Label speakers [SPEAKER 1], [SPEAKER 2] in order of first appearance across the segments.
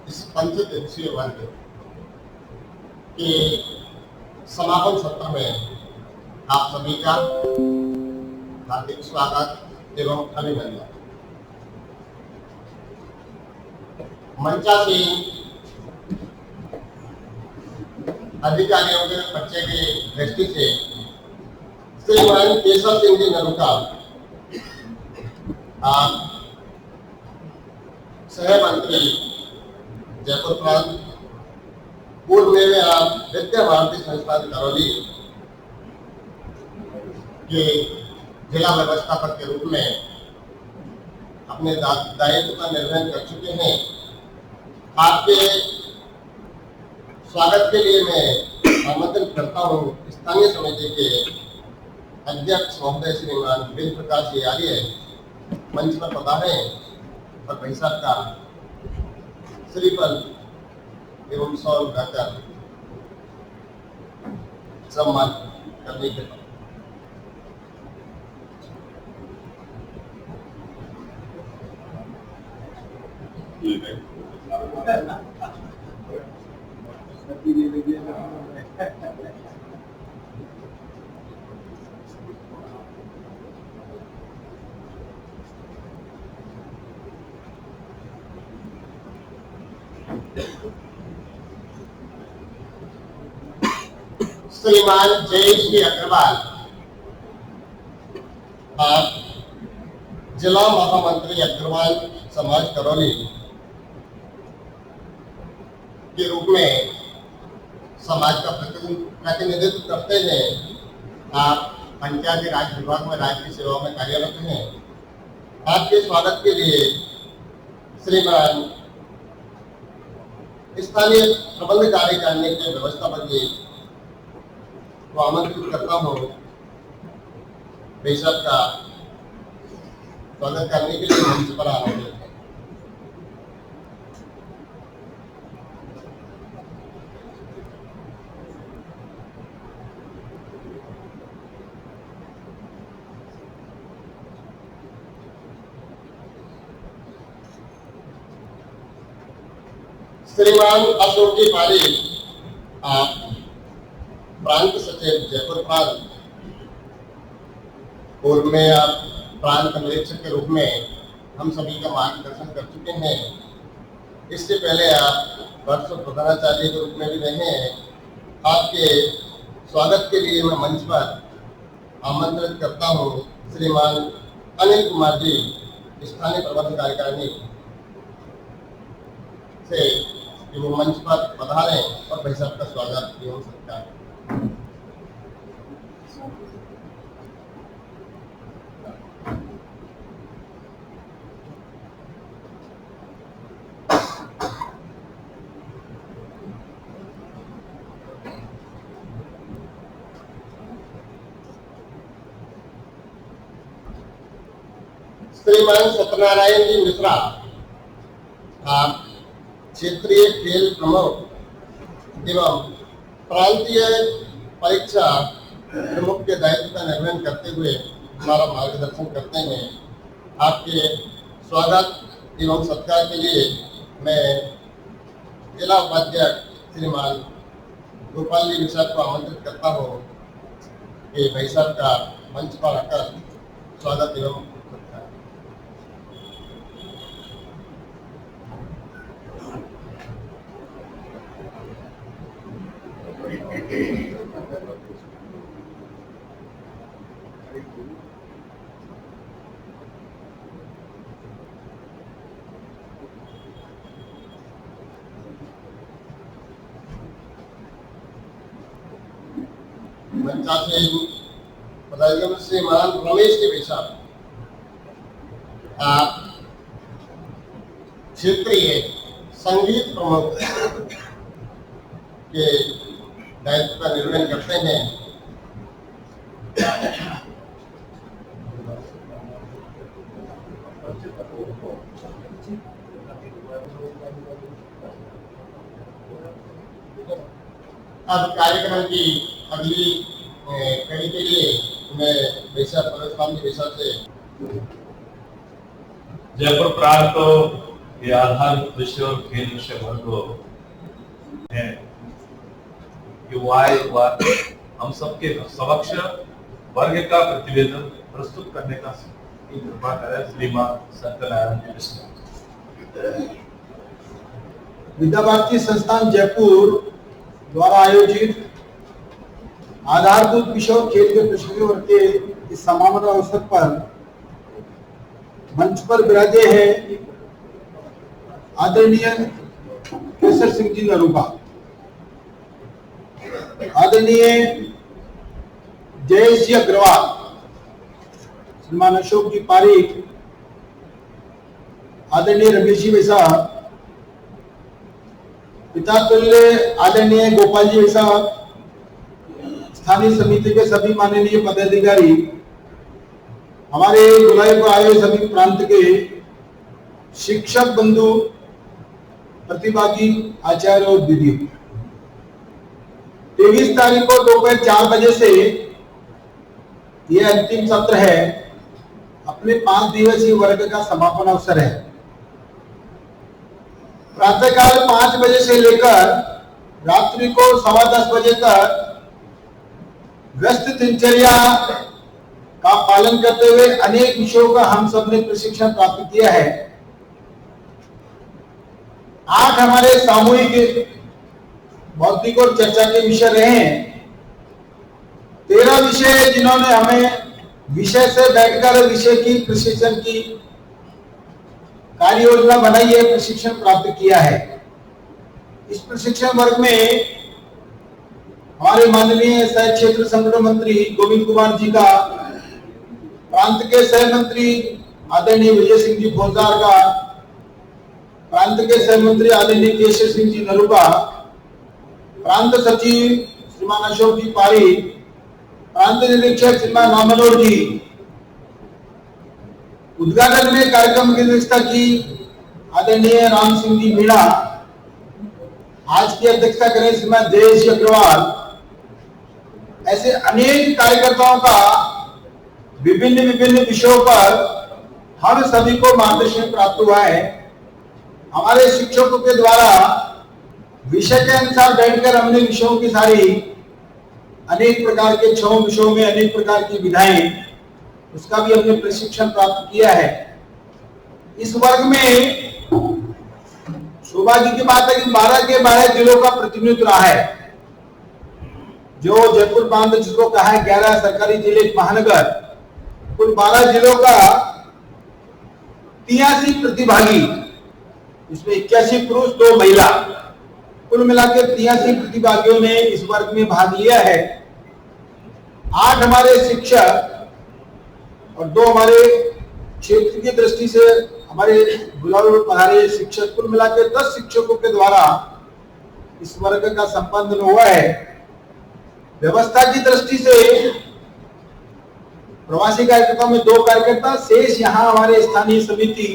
[SPEAKER 1] इस पंचदिवसीय वर्ग के समापन सत्र में आप सभी का हार्दिक स्वागत एवं अभिनंदन। मंचासीन अधिकारियों के पर्चे की दृष्टि से श्रीमान केशव सिंह जी नरुका सह मंत्री जयपुर प्रांत, पूर्व में आप विद्या भारती संस्थान करौली के जिला व्यवस्थापक के रूप में अपने दायित्व का निर्वहन कर चुके हैं। आपके स्वागत के लिए मैं आमंत्रित करता हूँ स्थानीय समिति के अध्यक्ष महोदय श्रीमान वेद प्रकाश जी आर्य मंच पर पधारे और भाई साहब का श्रीफल एवं सौर गाकर सम्मान करने के बाद श्रीमान जयश्री अग्रवाल जिला महामंत्री अग्रवाल समाज करौली के रूप में समाज का प्रतिनिधित्व करते हैं। आप पंचायती राज विभाग में राज्य की सेवा में कार्यरत हैं। आपके स्वागत के लिए श्रीमान स्थानीय प्रबंध कार्यकारिणी के व्यवस्थापक जी को आमंत्रित करता हूँ बेशक का स्वागत करने के लिए मंच पर आमंत्रित है। श्रीमान अशोक जी पारी प्रांत सचिव जयपुर प्रांत, पूर्व में आप प्रांत निरीक्षक के रूप में हम सभी का मार्गदर्शन कर चुके हैं। इससे पहले आप वर्षों प्रधानाचार्य के रूप में भी रहे हैं। आपके स्वागत के लिए मैं मंच पर आमंत्रित करता हूँ श्रीमान अनिल कुमार जी स्थानीय प्रबंध कार्यकारिणी से कि वो मंच पर पधारें और भाई साहब का स्वागत एवं सत्कार। श्रीमान सत्यनारायण जी मिश्रा क्षेत्रीय खेल प्रमुख एवं प्रांतीय परीक्षा प्रमुख के दायित्व का निर्वहन करते हुए हमारा मार्गदर्शन करते हैं। आपके स्वागत एवं सत्कार के लिए मैं जिला उपाध्यक्ष श्रीमान गोपाल जी मिश्रा को आमंत्रित करता हूँ कि भाई साहब का मंच पर आकर स्वागत एवं मंचासीन पदाधिकारी श्रीमान रमेश के पेशा क्षेत्रीय संगीत प्रमुख के दायित्व का निर्वहन करते हैं। अब कार्यक्रम की अगली कड़ी के लिए मैं बेशक से
[SPEAKER 2] जयपुर प्रांत ये आधार विषय और खेल विषय वर्ग है कि हम सबके समक्ष वर्ग का प्रतिवेदन प्रस्तुत करने का कृपा करें श्रीमान सत्यनारायण जी विष्णु।
[SPEAKER 3] विद्या भारती संस्थान जयपुर द्वारा आयोजित आधारभूत विषय और खेल के प्रशिक्षण वर्ग के इस समापन अवसर पर मंच पर विराजे हैं आदरणीय केसर सिंह जी नरूपा, आदरणीय जयेश जी अग्रवाल, श्रीमान अशोक जी पारीक, आदरणीय रमेश जी वैसा, पिता तुल्य आदरणीय गोपाल जी वैसा, स्थानीय समिति के सभी माननीय पदाधिकारी, हमारे बुलाए को आए सभी प्रांत के शिक्षक बंधु, प्रतिभागी, आचार्य और दीदी। 23 तारीख को दोपहर 4 बजे से यह अंतिम सत्र है। अपने 5 दिवसीय वर्ग का समापन अवसर है। प्रातःकाल 5 बजे से लेकर रात्रि को 10:15 बजे तक व्यस्त दिनचर्या का पालन करते हुए अनेक विषयों का हम सब ने प्रशिक्षण प्राप्त किया है। 8 हमारे सामूहिक बौद्धिक और चर्चा के विषय रहे हैं। 13 विषय जिन्होंने हमें विषय से बैठकर विषय की प्रशिक्षण की कार्य योजना बनाई है, प्रशिक्षण प्राप्त किया है। इस प्रशिक्षण वर्ग में हमारे माननीय सह क्षेत्र संगठन मंत्री गोविंद कुमार जी का, प्रांत के सह मंत्री आदरणीय विजय सिंह जी फौजदार का, प्रांत के सह मंत्री आदरणीय केशव सिंह जी नरूपा, प्रांत सचिव श्रीमान अशोक जी पारी, प्रांत निरीक्षक श्रीमान रामनोर जी। उद्घाटन में कार्यक्रम की अध्यक्षता की आदरणीय राम सिंह जी मीणा। आज की अध्यक्षता करें श्रीमान जयेश अग्रवाल। ऐसे अनेक कार्यकर्ताओं का विभिन्न विभिन्न विषयों पर हम सभी को मार्गदर्शन प्राप्त हुआ है। हमारे शिक्षकों के द्वारा विषय के अनुसार बैठकर हमने विषयों की सारी अनेक प्रकार के 6 विषयों में अनेक प्रकार की विधाएं, उसका भी हमने प्रशिक्षण प्राप्त किया है। इस वर्ग में सौभाग्य की बात है कि 12 के 12 जिलों का प्रतिनिधित्व रहा है। जो जयपुर प्रांत जिसको कहा है 11 सरकारी जिले महानगर, कुल 12 जिलों का 83 प्रतिभागी, इसमें 81 पुरुष 2 महिला, कुल मिलाकर 83 प्रतिभागियों ने इस वर्ग में भाग लिया है। 8 हमारे शिक्षक और 2 हमारे क्षेत्र की दृष्टि से हमारे बुलाए हुए पधारे शिक्षक, कुल मिलाकर 10 शिक्षकों के द्वारा इस वर्ग का संपन्न हुआ है। व्यवस्था की दृष्टि से प्रवासी कार्यकर्ताओं में 2 कार्यकर्ता शेष यहाँ हमारे स्थानीय समिति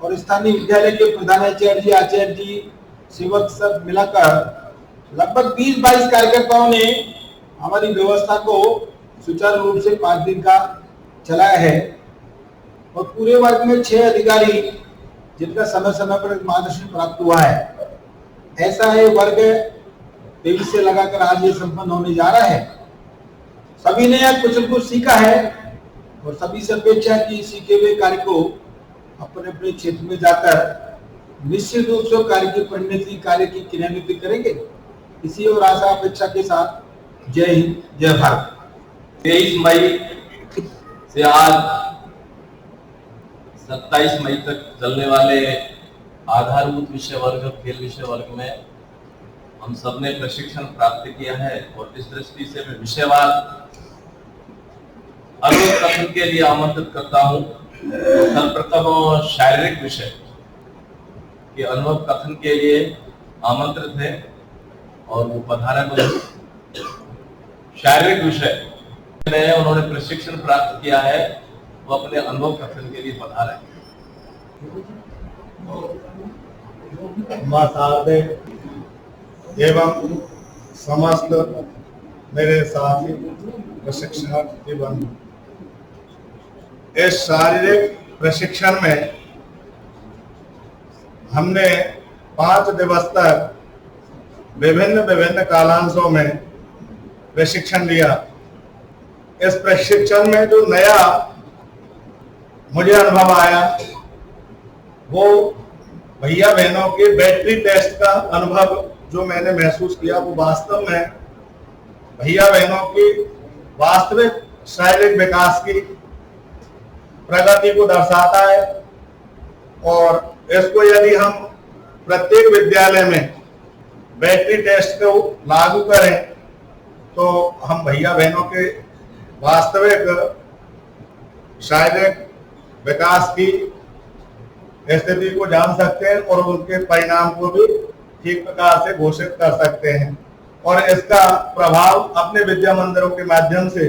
[SPEAKER 3] और स्थानीय विद्यालय के प्रधानाचार्य आचार्य जी सेवक सब मिलाकर लगभग 20-22 कार्यकर्ताओं ने हमारी व्यवस्था को सुचारू रूप से 5 दिन का चलाया है। और पूरे वर्ग में 6 अधिकारी जिनका समय समय पर मार्गदर्शन प्राप्त हुआ है। ऐसा है वर्ग 23 से लगाकर आज ये संपन्न होने जा रहा है। सभी ने यहाँ कुछ न कुछ सीखा है और सभी से अपेक्षा की सीखे हुए कार्य को अपने अपने क्षेत्र में जाकर निश्चित रूप से कार्य की परिणति, कार्य की क्रियान्वित करेंगे। इसी और आशा अपेक्षा के साथ जय हिंद, जय भारत।
[SPEAKER 2] 23 मई से आज 27 मई तक चलने वाले आधारभूत विषय वर्ग, खेल विषय वर्ग में हम सबने प्रशिक्षण प्राप्त किया है। और इस दृष्टि से मैं विषयवार अनुभव कथन के लिए आमंत्रित करता हूँ। सर्वप्रथम शारीरिक विषय के अनुभव कथन के लिए आमंत्रित है और वो पधारा बंधु। शारीरिक विषय में उन्होंने प्रशिक्षण प्राप्त किया है, वो अपने अनुभव कथन के लिए पधारा है।
[SPEAKER 4] मां शारदे एवं समस्त मेरे साथी प्रशिक्षणार्थी बंधु, इस शारीरिक प्रशिक्षण में हमने 5 दिवस तक विभिन्न कालांशों में प्रशिक्षण लिया। इस प्रशिक्षण में जो नया मुझे अनुभव आया वो भैया बहनों के बैटरी टेस्ट का अनुभव जो मैंने महसूस किया वो वास्तव में भैया बहनों की वास्तविक शारीरिक विकास की प्रगति को दर्शाता है। और इसको यदि हम प्रत्येक विद्यालय में बैटरी टेस्ट को लागू करें तो हम भैया बहनों के वास्तविक शारीरिक विकास की स्थिति को जान सकते हैं और उनके परिणाम को भी ठीक प्रकार से घोषित कर सकते हैं। और इसका प्रभाव अपने विद्या मंदिरों के माध्यम से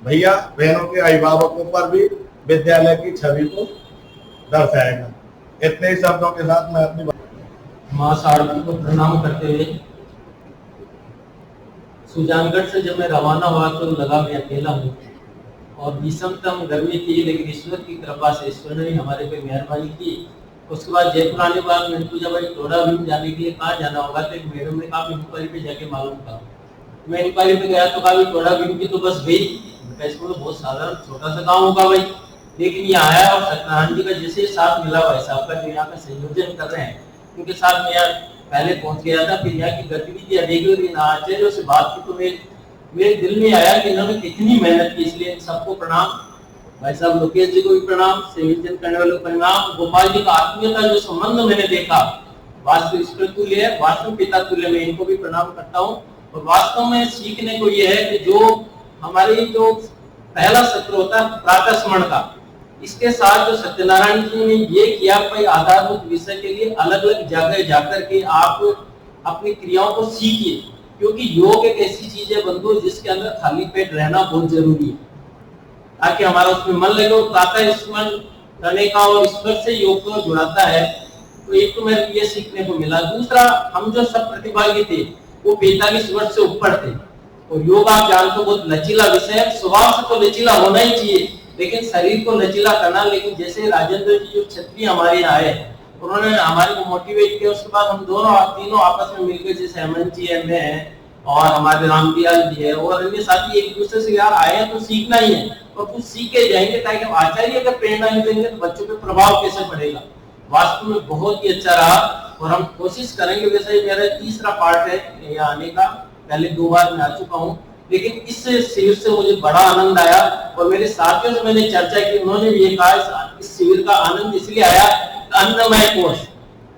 [SPEAKER 4] भैया बहनों के अभिभावकों पर भी विद्यालय की छवि को दर्शाएगा। इतने ही शब्दों के साथ मैं अपनी
[SPEAKER 5] माँ शारदा को प्रणाम करते हुए सुजानगढ़ से जब मैं रवाना हुआ तो लगा मैं अकेला हूँ और विषमतम गर्मी थी, लेकिन ईश्वर की कृपा से ईश्वर ने हमारे पे मेहरबानी की। उसके बाद जयपुर आने के बाद मैंने पूछा भाई टोडा भीम जाने के लिए कहाँ जाना होगा, तो एक मैडम ने कहा इंक्वायरी पे जाके मालूम था। मैं इंक्वायरी पे गया तो कहा टोडा भीम की तो बस गई, इसको तो बहुत साधारण छोटा सा गाँव होगा भाई, लेकिन ये आया और सत्यनारायण जी का जैसे साथ मिला भाई साहब का यहाँ का संयोजन कर रहे हैं, उनके साथ मैं यहाँ पहले पहुंच गया था। फिर यहाँ की गतिविधियां देखी और आचार्यों से बात की तो मेरे दिल में आया कि इन्होंने कितनी मेहनत की, इसलिए सबको प्रणाम। भाई साहब लोकेश जी को भी प्रणाम, संयोजन करने वालों को प्रणाम। गोपाल जी का आत्मीयता जो संबंध मैंने देखा वास्तव ईश्वर तुल्य है, वास्तव पिता तुल्य, मैं इनको भी प्रणाम करता हूँ। और वास्तव में सीखने को ये है कि जो हमारे जो पहला सत्र होता है प्रातः स्मरण का, इसके साथ जो सत्यनारायण जी ने ये किया भाई आधारभूत विषय के लिए अलग अलग जगह जाकर के आप अपनी क्रियाओं को सीखिए, क्योंकि योग एक ऐसी चीज है बंधु जिसके अंदर खाली पेट रहना बहुत जरूरी है ताकि हमारा उसमें मन लगे। और प्रातः स्मरण करने का और ईश्वर से योग को जुड़ाता है, तो एक तो मेरे ये सीखने को मिला। दूसरा, हम जो सब प्रतिभागी थे वो 45 वर्ष से ऊपर थे और योग आप जानते हो बहुत लचीला विषय है। स्वभाव से तो लचीला होना ही चाहिए, लेकिन शरीर को लचीला करना। लेकिन जैसे राजेंद्र जी जो क्षत्रिय हमारे यहाँ आए, उन्होंने हमारे को मोटिवेट किया। उसके बाद हम तीनों आपस में मिलकर, जैसे हेमंत जी है, मैं और हमारे रामदयाल जी है और अन्य साथी, एक दूसरे से यार आए हैं तो सीखना ही है और कुछ सीखे जाएंगे, ताकि हम आचार्य अगर प्रेरणा नहीं देंगे तो बच्चों पे प्रभाव कैसे पड़ेगा। वास्तव में बहुत ही अच्छा रहा और हम कोशिश करेंगे। वैसे ही मेरा तीसरा पार्ट है यहाँ आने का, पहले 2 बार मैं आ चुका हूँ, लेकिन इस शिविर से मुझे बड़ा आनंद आया। और मेरे साथियों से मैंने चर्चा की, उन्होंने भी ये कहा इस शिविर का आनंद इसलिए आया, अन्नमय कोश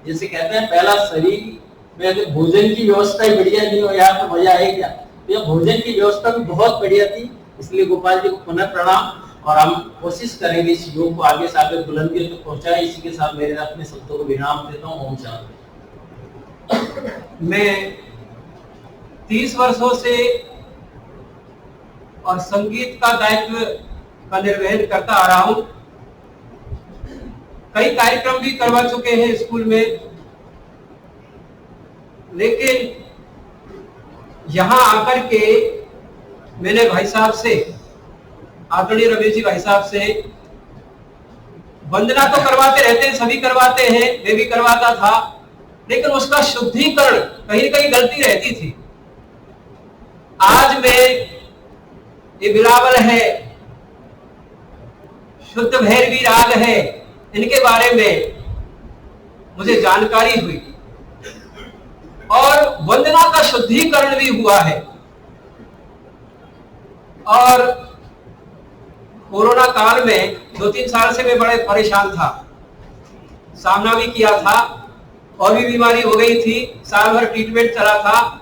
[SPEAKER 5] जैसे कहते हैं, पहला शरीर में अगर भोजन की व्यवस्था ही बढ़िया नहीं हो यार तो मजा आए क्या। तो भोजन की व्यवस्था भी बहुत बढ़िया थी, इसलिए गोपाल जी को पुनः प्रणाम। और हम कोशिश करेंगे इस योग को आगे से आगे बुलंदियों तक पहुंचाए। इसी के साथ मेरे अपने शब्दों को विराम देता हूँ। ओम शांति।
[SPEAKER 6] मैं 30 वर्षों से और संगीत का दायित्व का निर्वहन करता आ रहा हूं। कई कार्यक्रम भी करवा चुके हैं स्कूल में, लेकिन यहां आकर के मैंने भाई साहब से, आदरणीय रमेश जी भाई साहब से, वंदना तो करवाते रहते हैं, सभी करवाते हैं, मैं भी करवाता था, लेकिन उसका शुद्धिकरण कहीं कहीं गलती रहती थी। आज मैं ये बिलावल है, शुद्ध भैरवी राग है, इनके बारे में मुझे जानकारी हुई और वंदना का शुद्धिकरण भी हुआ है। और कोरोना काल में 2-3 साल से मैं बड़े परेशान था, सामना भी किया था और भी बीमारी हो गई थी, साल भर ट्रीटमेंट चला था।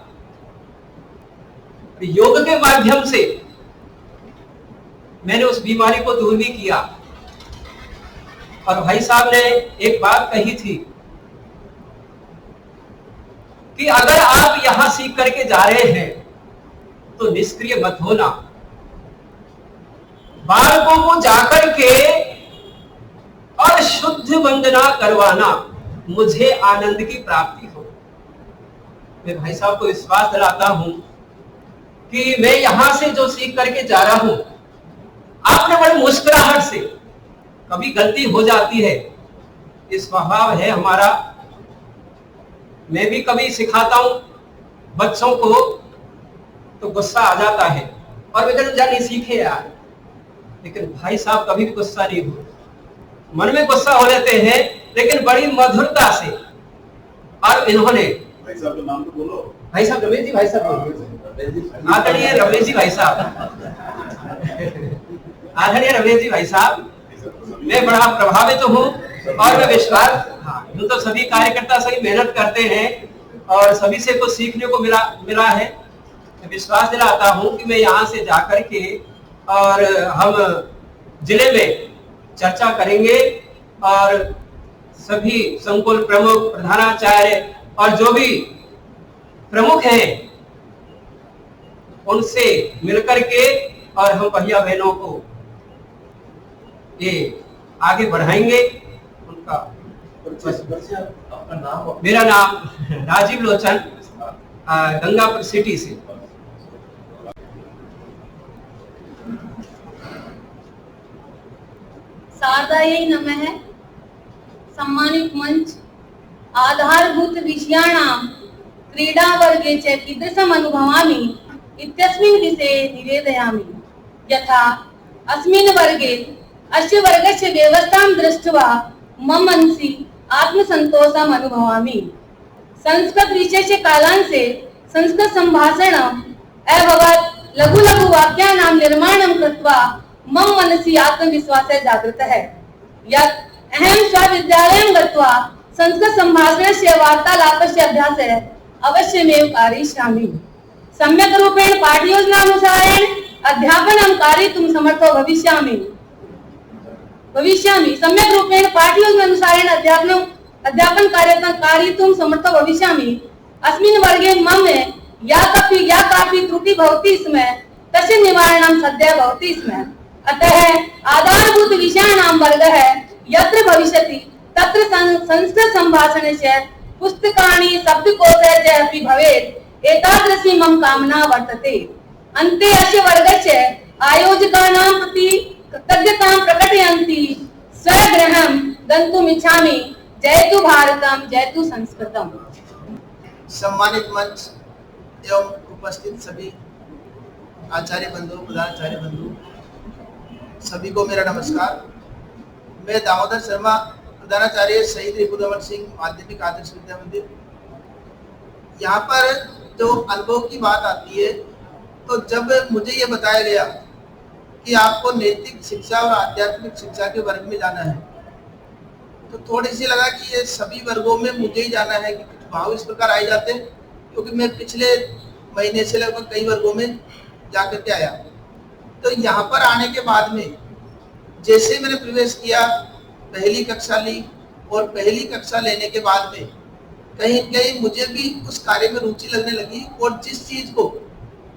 [SPEAKER 6] योग के माध्यम से मैंने उस बीमारी को दूर भी किया। और भाई साहब ने एक बात कही थी कि अगर आप यहां सीख करके जा रहे हैं तो निष्क्रिय मत होना, बालकों को जाकर के और शुद्ध वंदना करवाना, मुझे आनंद की प्राप्ति हो। मैं भाई साहब को विश्वास दिलाता हूं कि मैं यहां से जो सीख करके जा रहा हूं, आपने बड़ी मुस्कुराहट से, कभी गलती हो जाती है, इस स्वभाव है हमारा, मैं भी कभी सिखाता हूँ बच्चों को तो गुस्सा आ जाता है और वे कहते जाने सीखे यार, लेकिन भाई साहब कभी भी गुस्सा नहीं हुए, मन में गुस्सा हो लेते हैं लेकिन बड़ी मधुरता से। और इन्होंने
[SPEAKER 4] भाई साहब का नाम तो बोलो।
[SPEAKER 6] भाई साहब रमेश जी, भाई साहब आदरणीय रमेश जी भाई साहब, आदरणीय रमेश जी भाई साहब, मैं बड़ा प्रभावित हूँ और मैं विश्वास, हाँ यूं तो सभी कार्यकर्ता सही मेहनत करते हैं और सभी से कुछ सीखने को मिला है। मैं विश्वास दिलाता हूँ कि मैं यहाँ से जाकर के और हम जिले में चर्चा करेंगे और सभी संकुल प्रमुख, प्रधानाचार्य और जो भी प्रमुख हैं उनसे मिलकर के और हम भैया बहनों को ये आगे बढ़ाएंगे। उनका
[SPEAKER 2] आपका नाम?
[SPEAKER 6] मेरा नाम राजीव लोचन, गंगापुर सिटी से।
[SPEAKER 7] शारदायै नमः। सम्मानित मंच, आधारभूत विषयाणां क्रीडावर्गे च कीदृशम् अनुभवामि इत्यस्मिन् विषये निवेदयामि। यथा अस्मिन् वर्गे अस्य वर्गस्य व्यवस्थां दृष्ट्वा मम मनसि आत्मसन्तोषम् अनुभवामि। संस्कृत विषयस्य कालांशे संस्कृत सम्भाषणम् अभवत्। लघु लघु वाक्यानां निर्माणं कृत्वा मम मनसि आत्मविश्वासः जागृतः यत् अहं स्वविद्यालयं गत्वा संस्कृत सम्भाषणस्य वार्तालापस्य अभ्यासः अवश्यमेव कारयिष्यामि। सम्यक् रूपेण पाठयोजनानुसारेण अध्यापनं कारयितुं समर्थो भविष्यामि। सम्यक् रूपेण पाठयोजनानुसारेण अध्यापन कारयितुं समर्थो भविष्यामि। अस्मिन् वर्गे मम या कापि त्रुटि भवति स्म तस्य निवारणं सद्यः भवति स्म। अतः आधारभूत विषयाणां वर्गः यत्र भविष्यति तत्र संस्कृत सम्भाषणस्य पुस्तकानि शब्दकोशः च अपि भवेत्, एतादृशी मम कामना वर्तते। अन्ते अस्य वर्गस्य आयोजकानां प्रति कृतज्ञतां प्रकटयन्ती स्वगृहं गन्तुम् इच्छामि। जयतु भारतम्, जयतु संस्कृतम्।
[SPEAKER 3] सम्मानित मंच एवं उपस्थित सभी आचार्य बंधु, प्रधानाचार्य बंधु, सभी को मेरा नमस्कार। मैं दामोदर शर्मा, प्रधानाचार्य शहीद रिपुदमन सिंह माध्यमिक आदर्श विद्या मंदिर। यहाँ पर जो अनुभव की बात आती है, तो जब मुझे ये बताया गया कि आपको नैतिक शिक्षा और आध्यात्मिक शिक्षा के वर्ग में जाना है, तो थोड़ी सी लगा कि ये सभी वर्गों में मुझे ही जाना है कि कुछ भाव इस प्रकार आए जाते हैं, क्योंकि मैं पिछले महीने से लगभग कई वर्गों में जाकर के आया। तो यहाँ पर आने के बाद में जैसे मैंने प्रवेश किया, पहली कक्षा ली और पहली कक्षा लेने के बाद में कहीं कहीं मुझे भी उस कार्य में रुचि लगने लगी और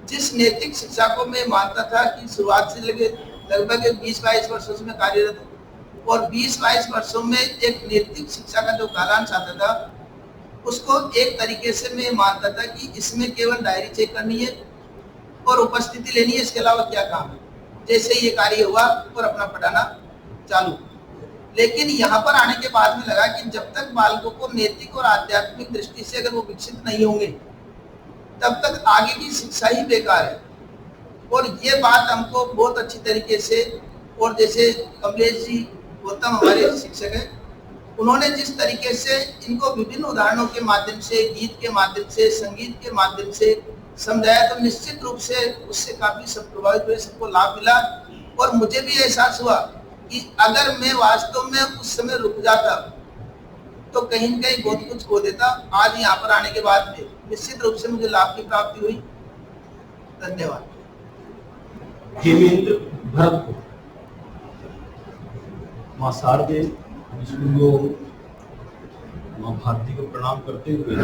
[SPEAKER 3] जिस नैतिक शिक्षा को मैं मानता था कि शुरुआत से लगभग 20-22 वर्षों से मैं कार्यरत हूँ और 20-22 वर्षों में एक नैतिक शिक्षा का जो कालांश आता था उसको एक तरीके से मैं मानता था कि इसमें केवल डायरी चेक करनी है और उपस्थिति लेनी है, इसके अलावा क्या काम है। जैसे ये कार्य हुआ और अपना पढ़ाना चालू। लेकिन यहाँ पर आने के बाद में लगा कि जब तक बालकों को नैतिक और आध्यात्मिक दृष्टि से अगर वो विकसित नहीं होंगे तब तक आगे की शिक्षा ही बेकार है। और ये बात हमको बहुत अच्छी तरीके से, और जैसे कमलेश जी गौतम हमारे शिक्षक हैं, उन्होंने जिस तरीके से इनको विभिन्न उदाहरणों के माध्यम से, गीत के माध्यम से, संगीत के माध्यम से समझाया, तो निश्चित रूप से उससे काफी सब प्रभावित हुए, सबको लाभ मिला। और मुझे भी एहसास हुआ कि अगर मैं वास्तव में उस समय रुक जाता तो कहीं न कहीं बहुत कुछ खो देता। आज यहाँ पर आने के बाद में निश्चित रूप से मुझे लाभ की प्राप्ति हुई। धन्यवाद।
[SPEAKER 8] हेमेंद्र भरत, माँ शारदे विष्णु माँ भारती को प्रणाम करते हुए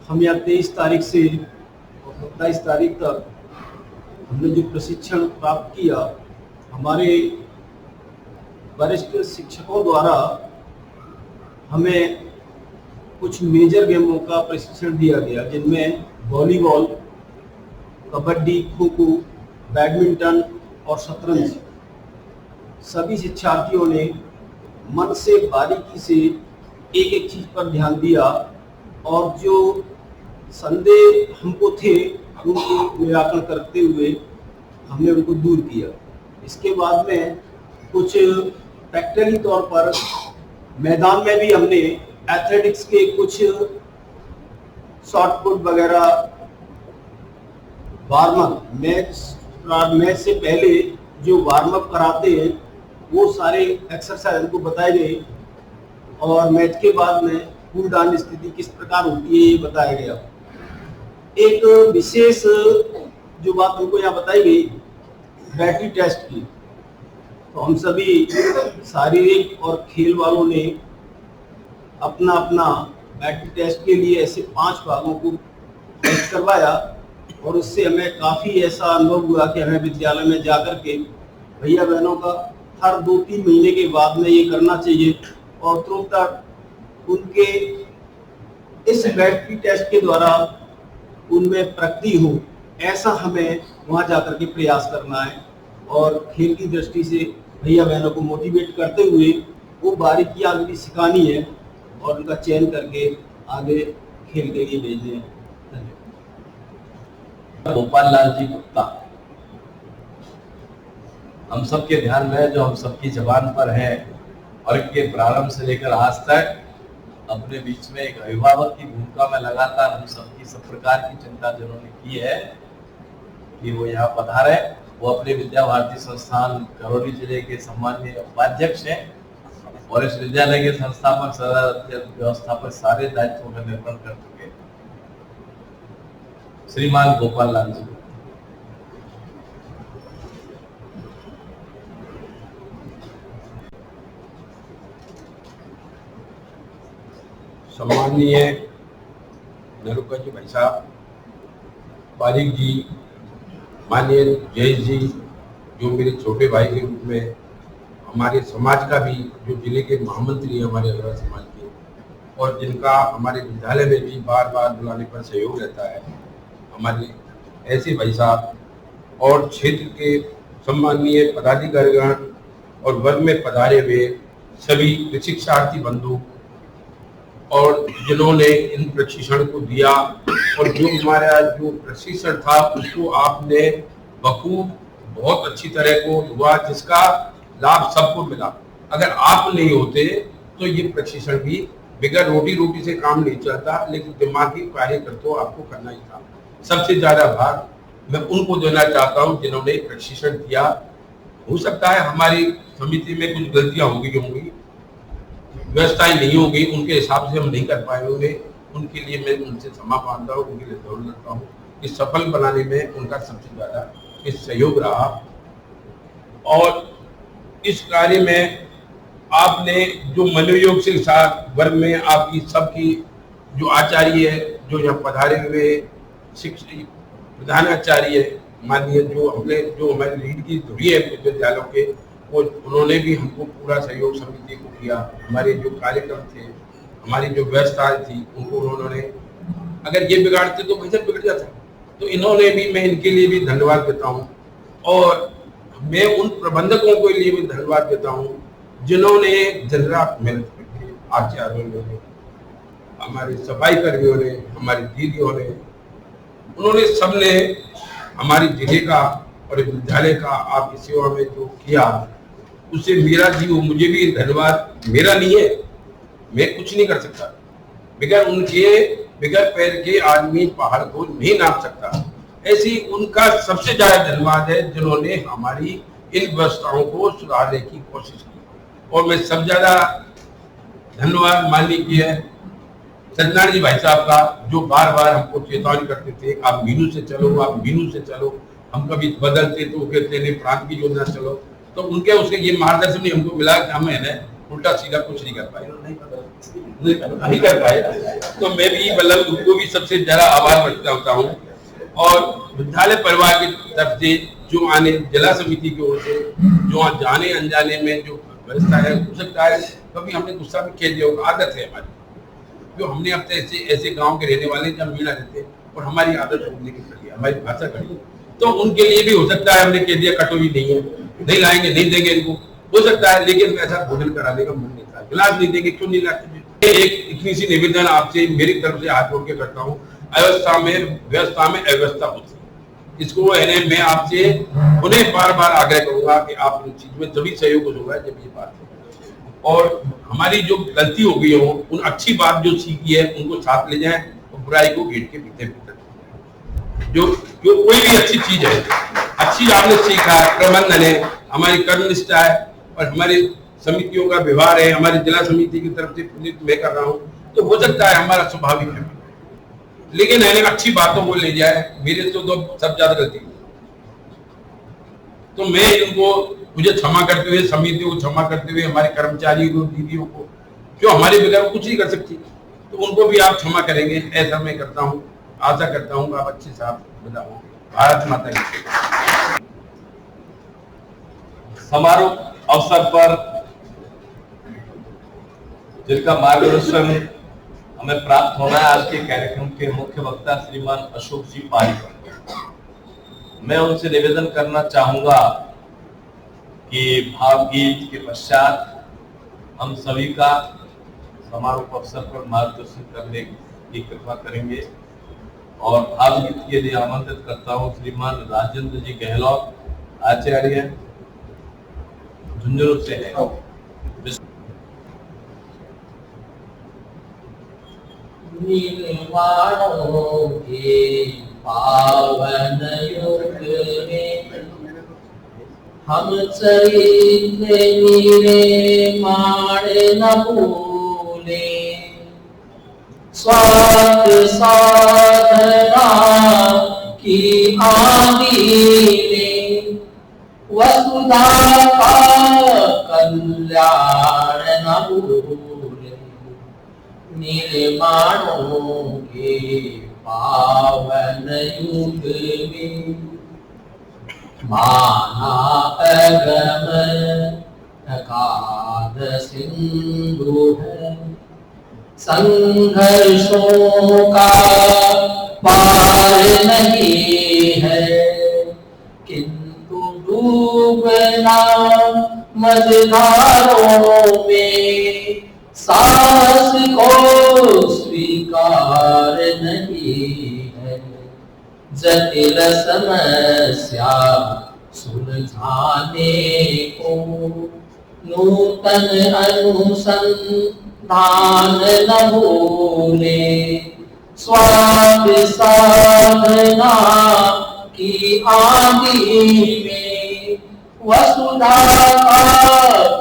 [SPEAKER 8] हम यहाँ 23 तारीख से 27 तारीख तक हमने जो प्रशिक्षण प्राप्त किया, हमारे वरिष्ठ शिक्षकों द्वारा हमें कुछ मेजर गेमों का प्रशिक्षण दिया गया, जिनमें वॉलीबॉल, कबड्डी, खो खो, बैडमिंटन और शतरंज। सभी शिक्षार्थियों ने मन से बारीकी से एक एक चीज पर ध्यान दिया और जो संदेह हमको थे उनके निराकरण करते हुए हमने उनको दूर किया। इसके बाद में कुछ प्रैक्टिकली तौर पर मैदान में भी हमने एथलेटिक्स के कुछ शॉर्ट पुट वगैरह वार्म अप मैच से पहले जो वार्म अप कराते हैं वो सारे एक्सरसाइज उनको बताए गए और मैच के बाद में कूल डाउन स्थिति किस प्रकार होती है ये बताया गया। एक विशेष जो बात हमको यहाँ बताई गई बैटरी टेस्ट की, तो हम सभी शारीरिक और खेल वालों ने अपना अपना बैटरी टेस्ट के लिए ऐसे 5 भागों को टेस्ट करवाया और उससे हमें काफ़ी ऐसा अनुभव हुआ कि हमें विद्यालय में जाकर के भैया बहनों का हर 2-3 महीने के बाद में ये करना चाहिए और तुरंत उनके इस बैटरी टेस्ट के द्वारा उनमें प्रगति हो, ऐसा हमें वहाँ जाकर के प्रयास करना है और खेल की दृष्टि से भैया बहनों को मोटिवेट करते हुए वो बारीकियाँ भी सिखानी है और उनका चयन करके आगे खेल के लिए भेजने हैं।
[SPEAKER 2] गोपाल लाल जी गुप्ता हम सबके ध्यान में, जो हम सबकी जबान पर है और इनके प्रारंभ से लेकर आज तक अपने बीच में एक अभिभावक की भूमिका में लगातार हम सबकी सब प्रकार की चिंता जिन्होंने की है कि वो यहाँ पधारे। वो अपने विद्या भारती संस्थान करौली जिले के सम्मानीय उपाध्यक्ष हैं और इस विद्यालय के संस्थापक सदस्य व्यवस्थापक सारे दायित्वों का निर्वहन कर चुके श्रीमान गोपाल लाल जी।
[SPEAKER 9] सम्माननीय नरुका जी भाई साहब, पारिक जी, माननीय जयेश जी, जो मेरे छोटे भाई के रूप में हमारे समाज का भी, जो जिले के महामंत्री हैं हमारे अग्रवाल समाज के, और जिनका हमारे विद्यालय में भी बार बार बुलाने पर सहयोग रहता है, हमारे ऐसे भाई साहब, और क्षेत्र के सम्माननीय पदाधिकारीगण और वर्ग में पधारे हुए सभी प्रशिक्षार्थी बंधु और जिन्होंने इन प्रशिक्षण को दिया और जो हमारा जो प्रशिक्षण था उसको आपने बखूब बहुत अच्छी तरह को हुआ, जिसका लाभ सबको मिला। अगर आप नहीं होते तो ये प्रशिक्षण भी बगैर रोटी से काम नहीं चलता, लेकिन दिमागी कार्य करते आपको करना ही था। सबसे ज्यादा भाग मैं उनको देना चाहता हूँ जिन्होंने प्रशिक्षण दिया। हो सकता है हमारी समिति में कुछ गलतियां होंगी, व्यवस्थाएं नहीं होगी, उनके हिसाब से हम नहीं कर पाए होंगे, उनके लिए मैं उनसे क्षमा मांगता हूँ, उनके लिए जरूर लगता हूँ। इस सफल बनाने में उनका सबसे ज्यादा इस सहयोग रहा और इस कार्य में आपने जो मनोयोग के साथ वर्ग में आपकी सबकी जो आचार्य है, जो यहाँ पधारे हुए शिक्षक प्रधानाचार्य माननीय जो हमारे लीड की धुरी है विद्यालयों के, वो उन्होंने भी हमको पूरा सहयोग समिति को किया। हमारे जो कार्यक्रम थे, हमारी जो व्यवस्थाएं थी, उनको उन्होंने, अगर ये बिगाड़ते तो वैसे बिगड़ जाता, तो इन्होंने भी, मैं इनके लिए भी धन्यवाद देता हूँ और मैं उन प्रबंधकों के लिए भी धन्यवाद देता हूँ जिन्होंने दिन रात मेहनत करके, आचार्यों ने, हमारे सफाई कर्मियों ने, हमारी दीदियों ने, उन्होंने सबने हमारे जिले का और विद्यालय का आपकी सेवा में जो किया, उससे मेरा मुझे भी धन्यवाद, मेरा नहीं है, मैं कुछ नहीं कर सकता, बगैर उनके बगैर पैर के आदमी पहाड़ को नहीं नाप सकता। ऐसी उनका सबसे ज्यादा धन्यवाद है जिन्होंने हमारी इन व्यवस्थाओं को सुधारने की कोशिश की। और मैं सब ज्यादा धन्यवाद माननीय की है सत्यनारायण जी भाई साहब का, जो बार बार हमको चेतावनी करते थे, आप मीनू से चलो, आप मीनू से चलो। हम कभी बदलते तो कहते नहीं प्रांत की योजना चलो, तो उनके उसके ये मार्गदर्शन नहीं हमको मिला कि हम है उल्टा सीधा कुछ नहीं कर पाए, नहीं कर पाए। तो मैं भी बल्लभ उनको भी सबसे ज्यादा आभार व्यक्त करता हूँ और विद्यालय परिवार की तरफ से जो आने जिला समिति की ओर से जो जाने अनजाने में जो व्यवस्था है, हो सकता है कभी हमने गुस्सा भी खेल दिया होगा, आदत है हमारी, जो हमने अब तक ऐसे गांव के रहने वाले जब मीणा रहते और हमारी आदत बोलने की प्रक्रिया, हमारी भाषा कड़ी, तो उनके लिए भी हो सकता है हमने कह दिया कटोरी नहीं है, नहीं लाएंगे, नहीं देंगे इनको, हो सकता है, लेकिन ऐसा भोजन कराने का मन नहीं था। गिलास नहीं देंगे, क्यों नहीं लाते? एक इतनी सी निवेदन आपसे मेरी तरफ से हाथ जोड़ के करता हूँ, अव्यवस्था में व्यवस्था में अव्यवस्था होती है, इसको मैं आपसे उन्हें बार बार आग्रह करूंगा कि आप इन चीज में जब सहयोग होगा जब ये बात हो, और हमारी जो गलती हो गई हो उन अच्छी बात जो सीखी है उनको साथ ले जाएं और बुराई को गेट के पीछे भीतर जो कोई भी अच्छी चीज है, अच्छी आपने सीखा है, प्रबंधन है, हमारी कर्मनिष्ठा है और हमारी समितियों का व्यवहार है, हमारी जिला समिति की तरफ से प्रतिनिधित्व मैं कर रहा हूँ, तो हो सकता है हमारा स्वाभाविक है, लेकिन अच्छी बातों को ले जाए, मेरे तो सब ज्यादा गलती है। तो मैं इनको मुझे क्षमा करते हुए, समिति को क्षमा करते हुए, हमारे कर्मचारी को, दीदियों को जो हमारे बगैर कुछ नहीं कर सकती, तो उनको भी आप क्षमा करेंगे, ऐसा मैं करता हूँ। आशा करता हूँ आप अच्छे से आप बता हो। भारत माता की।
[SPEAKER 2] समारोह अवसर पर जिनका मार्गदर्शन हमें प्राप्त होना है, आज के कार्यक्रम के मुख्य वक्ता श्रीमान अशोक जी पारीकर, मैं उनसे निवेदन करना चाहूंगा कि भावगीत के पश्चात हम सभी का समारोह अवसर पर मार्गदर्शन करने की कृपा करेंगे और भावगीत के लिए आमंत्रित करता हूं श्रीमान राजेंद्र जी गहलोत, आचार्य झुंझुनू से है।
[SPEAKER 5] निर्वाणों के पावन युग में हम चरित्र निर्माण न भूले, स्वार्थ साधना की आदि में वसुधा का कल्याण न भूले, निर्माणों के पावन युग में माना अगम अगाध सिंधु है, संघर्षों का पार नहीं है, किंतु डूबना मझधारों में साहस को स्वीकार नहीं है, जटिल समस्या सुलझाने को नूतन अनुसंधान न भूले, स्वार्थ साधना की आदि में वसुधा का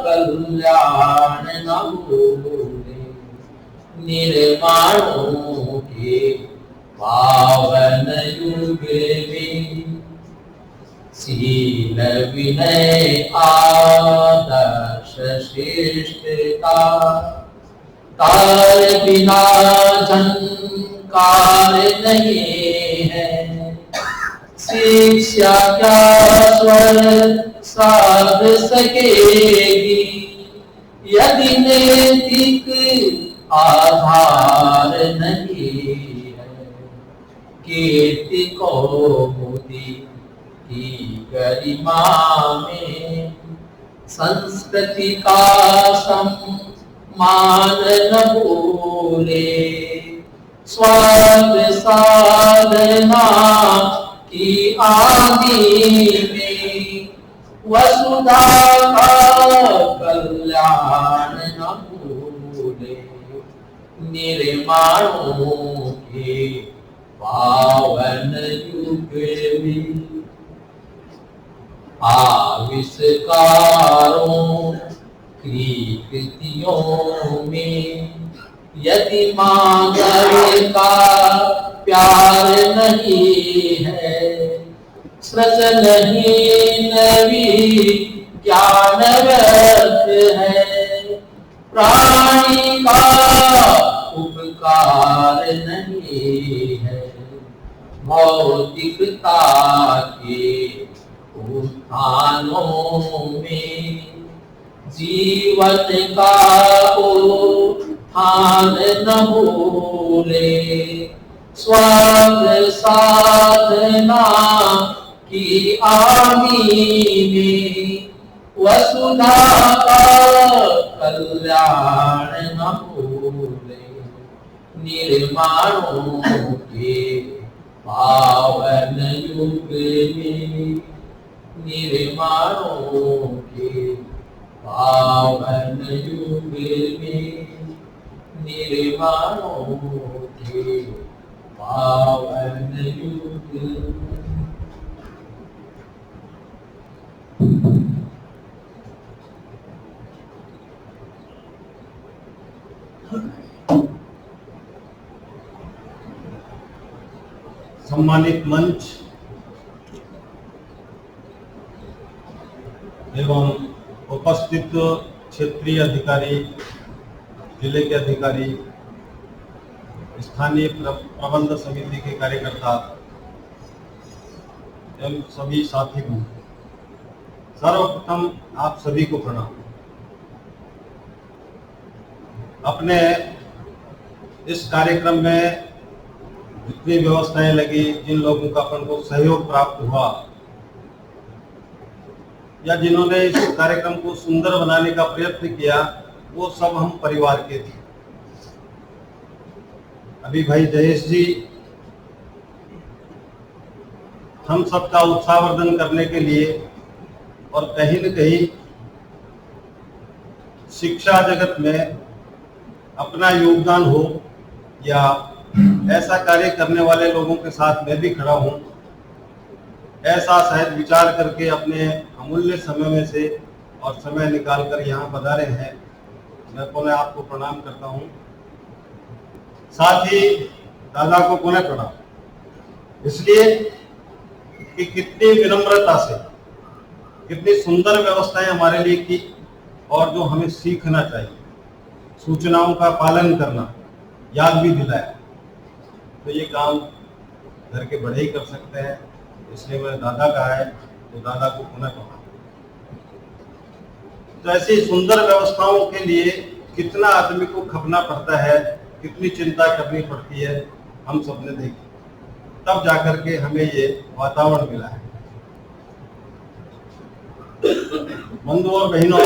[SPEAKER 5] कल्याण न भूले, निर्माणों के पावन युग में शील विनय आदर्श श्रेष्ठता तार बिना झंकार नहीं है, शिक्षा क्या स्वर साध सकेगी यदि नैतिक आधार नहीं है, कीर्ति को मोदी की गरिमा में संस्कृति का सम्मान न भूले, स्वार्थ साधना की आदि में वसुधा का कल्याण न भूले, निर्माणों के पावन युग में आविष्कारों की कृतियों में यदि मानव का प्यार नहीं है, सृजन नहीं नवी ज्ञान व्यर्थ है, प्राणी का उपकार नहीं है, भौतिकता के उत्थानों में जीवन का उत्थान न भूले, स्वार्थ साधना की आदि में वसुधा का कल्याण न भूले,
[SPEAKER 2] निर्माणों के पावन युग में, निर्माणों के पावन युग में, निर्माणों के पावन युग में।
[SPEAKER 8] सम्मानित मंच एवं उपस्थित क्षेत्रीय अधिकारी, जिले के अधिकारी, स्थानीय प्रबंध समिति के कार्यकर्ता एवं सभी साथीगण, सर्वप्रथम आप सभी को प्रणाम। अपने इस कार्यक्रम में जितनी व्यवस्थाएं लगी, जिन लोगों का अपन को सहयोग प्राप्त हुआ या जिन्होंने इस कार्यक्रम को सुंदर बनाने का प्रयत्न किया, वो सब हम परिवार के थे। अभी भाई जयेश जी हम सबका उत्साहवर्धन करने के लिए और कहीं न कहीं शिक्षा जगत में अपना योगदान हो या ऐसा कार्य करने वाले लोगों के साथ मैं भी खड़ा हूं, ऐसा शायद विचार करके अपने अमूल्य समय में से और समय निकालकर यहाँ पधारे हैं। मैं पुनः आपको प्रणाम करता हूँ, साथ ही दादा को पुनः प्रणाम, इसलिए कि कितनी विनम्रता से कितनी सुंदर व्यवस्थाएं हमारे लिए की और जो हमें सीखना चाहिए, सूचनाओं का पालन करना, याद भी दिलाया। तो ये काम घर के बड़े ही कर सकते हैं, इसलिए मैंने दादा कहा है तो दादा को पुनः कहा। तो ऐसी सुंदर व्यवस्थाओं के लिए कितना आदमी को खपना पड़ता है, कितनी चिंता करनी पड़ती है, हम सबने देखी, तब जाकर के हमें ये वातावरण मिला है। बंधुओं और बहनों,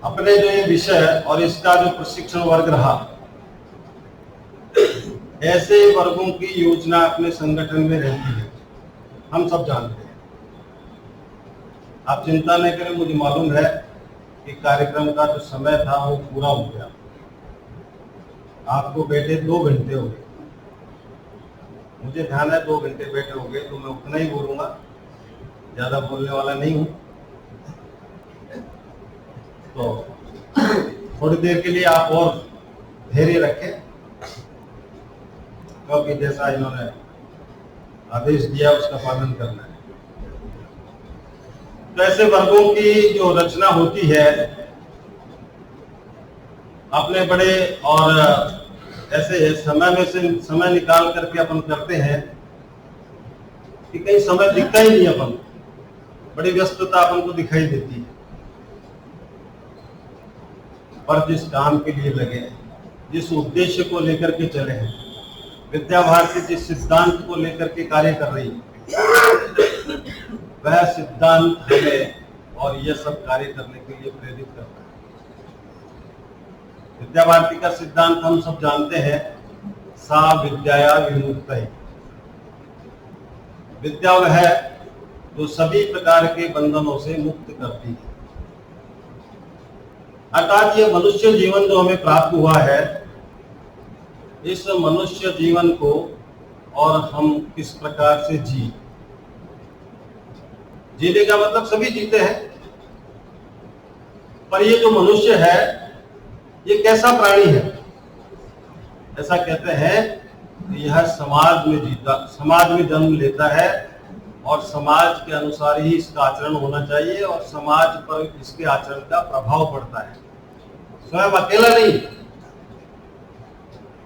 [SPEAKER 8] अपने जो ये विषय और इसका जो प्रशिक्षण वर्ग रहा, ऐसे वर्गों की योजना अपने संगठन में रहती है, हम सब जानते हैं। आप चिंता न करें, मुझे मालूम है कि कार्यक्रम का जो समय था वो पूरा हो गया। आपको बैठे 2 घंटे हो गए, मुझे ध्यान है 2 घंटे बैठे हो गए, तो मैं उतना ही बोलूंगा, ज्यादा बोलने वाला नहीं हूं। तो थोड़ी देर के लिए आप और धैर्य रखें, क्योंकि जैसा इन्होंने आदेश दिया उसका पालन करना है। तो ऐसे वर्गों की जो रचना होती है, अपने बड़े और ऐसे समय में से समय निकाल करके अपन करते हैं कि कहीं समय दिखता ही नहीं, अपन बड़ी व्यस्तता अपन को दिखाई देती है। पर जिस काम के लिए लगे, जिस उद्देश्य को लेकर के चले हैं, विद्या भारती जिस सिद्धांत को लेकर के कार्य कर रही है, वह सिद्धांत हमें और यह सब कार्य करने के लिए प्रेरित करता है। विद्या भारती का सिद्धांत हम सब जानते हैं, सा विद्याया विमुक्तये। विद्या वह है जो सभी प्रकार के बंधनों से मुक्त करती है। अर्थात ये मनुष्य जीवन जो हमें प्राप्त हुआ है, इस मनुष्य जीवन को और हम किस प्रकार से जीने का मतलब सभी जीते हैं, पर ये जो मनुष्य है ये कैसा प्राणी है? ऐसा कहते हैं यह समाज में जीता, समाज में जन्म लेता है और समाज के अनुसार ही इसका आचरण होना चाहिए और समाज पर इसके आचरण का प्रभाव पड़ता है, स्वयं अकेला नहीं।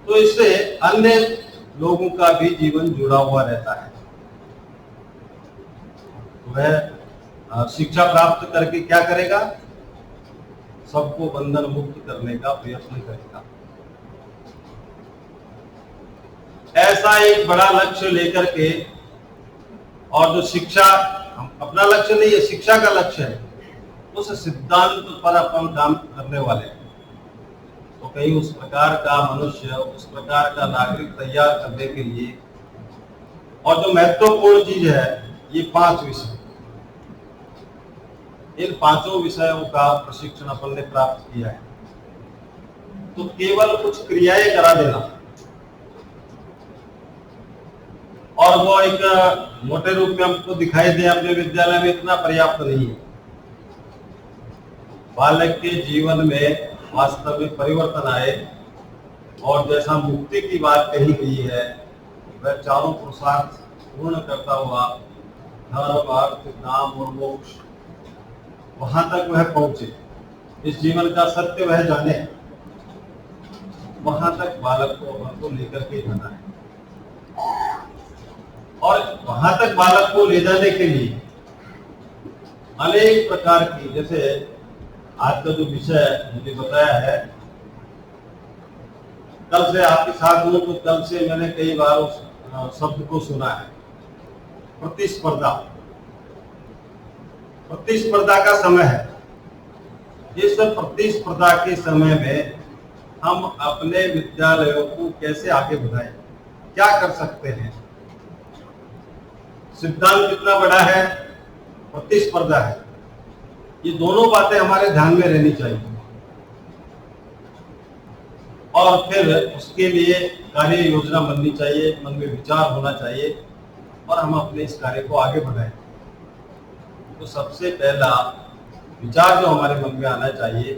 [SPEAKER 8] तो इससे अन्य लोगों का भी जीवन जुड़ा हुआ रहता है। वह शिक्षा प्राप्त करके क्या करेगा? सबको बंधन मुक्त करने का प्रयत्न करेगा। ऐसा एक बड़ा लक्ष्य लेकर के, और जो शिक्षा अपना लक्ष्य नहीं है, शिक्षा का लक्ष्य है, उस सिद्धांत पर अपन काम करने वाले हैं। कहीं उस प्रकार का मनुष्य, उस प्रकार का नागरिक तैयार करने के लिए, और जो महत्वपूर्ण चीज है, ये 5 विषय, इन 5 विषयों का प्रशिक्षण अपन ने प्राप्त किया है। तो केवल कुछ क्रियाएं करा देना और वो एक मोटे रूप में हमको दिखाई दे अपने विद्यालय में, इतना पर्याप्त नहीं है। बालक के जीवन में वास्तव में परिवर्तन आए, और जैसा मुक्ति की बात कही गई है, वह चारों पुरुषार्थ पूर्ण करता हुआ धर्म, अर्थ, काम और मोक्ष, वहां तक वह पहुंचे, इस जीवन का सत्य वह जाने, वहां तक बालक को अपन को लेकर के जाना है। और वहां तक बालक को ले जाने के लिए अनेक प्रकार की, जैसे आज का जो विषय मुझे बताया है, कल से आपके साथ हूं तो कल से मैंने कई बार उस शब्द को सुना है, प्रतिस्पर्धा। प्रतिस्पर्धा का समय है। इस प्रतिस्पर्धा के समय में हम अपने विद्यालयों को कैसे आगे बढ़ाएं, क्या कर सकते हैं। सिद्धांत कितना बड़ा है, प्रतिस्पर्धा है, ये दोनों बातें हमारे ध्यान में रहनी चाहिए। और फिर उसके लिए कार्य योजना बननी चाहिए, मन में विचार होना चाहिए, और हम अपने इस कार्य को आगे बढ़ाएं। तो सबसे पहला विचार जो हमारे मन में आना चाहिए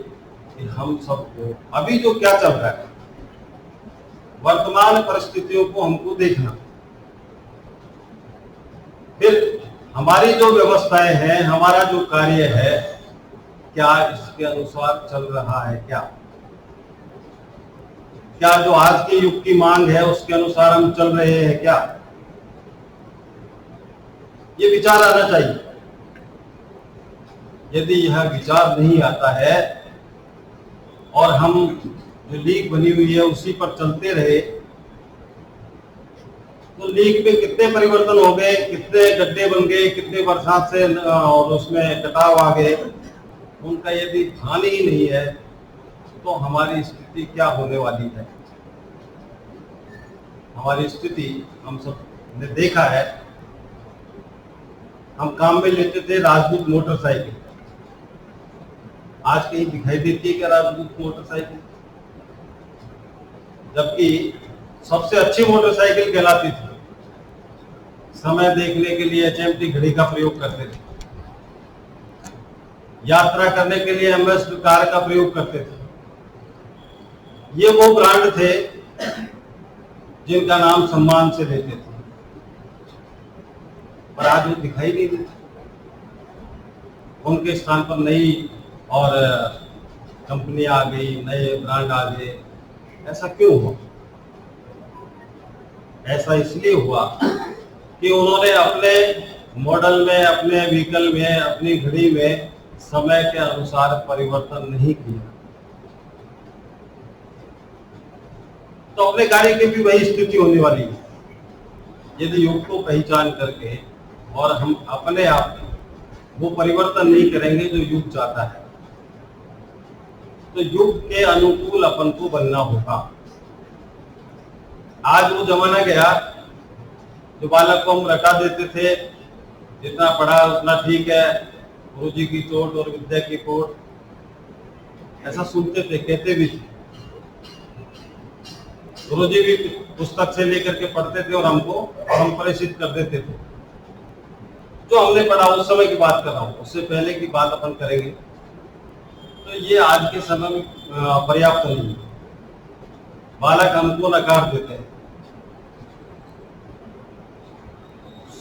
[SPEAKER 8] कि हम सबको अभी जो क्या चल रहा है, वर्तमान परिस्थितियों को हमको देखना, फिर हमारी जो व्यवस्थाएं हैं, हमारा जो कार्य है, क्या इसके अनुसार चल रहा है, क्या जो आज के युग की मांग है उसके अनुसार हम चल रहे हैं क्या, ये विचार आना चाहिए। यदि यह विचार नहीं आता है और हम जो लीक बनी हुई है उसी पर चलते रहे, तो लीक में कितने परिवर्तन हो गए, कितने गड्ढे बन गए, कितने बरसात से और उसमें कटाव आ गए, उनका यदि ध्यान ही नहीं है तो हमारी स्थिति क्या होने वाली है। हमारी स्थिति हम सब ने देखा है। हम काम में लेते थे राजदूत मोटरसाइकिल, आज कहीं दिखाई देती है क्या राजदूत मोटरसाइकिल? जबकि सबसे अच्छी मोटरसाइकिल कहलाती थी। समय देखने के लिए HMT घड़ी का प्रयोग करते थे, यात्रा करने के लिए MS कार का प्रयोग करते थे। ये वो ब्रांड थे जिनका नाम सम्मान से लेते थे, पर आज वो दिखाई नहीं देते। उनके स्थान पर नई और कंपनियां आ गई, नए ब्रांड आ गए। ऐसा क्यों हुआ? ऐसा इसलिए हुआ कि उन्होंने अपने मॉडल में, अपने व्हीकल में, अपनी घड़ी में समय के अनुसार परिवर्तन नहीं किया। तो अपने कार्य की भी वही स्थिति होने वाली है। यदि युग को पहचान करके और हम अपने आप में वो परिवर्तन नहीं करेंगे जो युग चाहता है, तो युग के अनुकूल अपन को बनना होगा। आज वो जमाना गया जो बालक को हम रटा देते थे, जितना पढ़ा उतना ठीक है, गुरुजी की चोट और विद्या की कोट, ऐसा सुनते थे, कहते भी थे। गुरुजी भी पुस्तक से लेकर के पढ़ते थे और हमको संप्रेषित कर देते थे। जो हमने पढ़ा उस समय की बात कर रहा हूँ, उससे पहले की बात अपन करेंगे। तो ये आज के समय में पर्याप्त नहीं है। बालक हमको नकार देते हैं,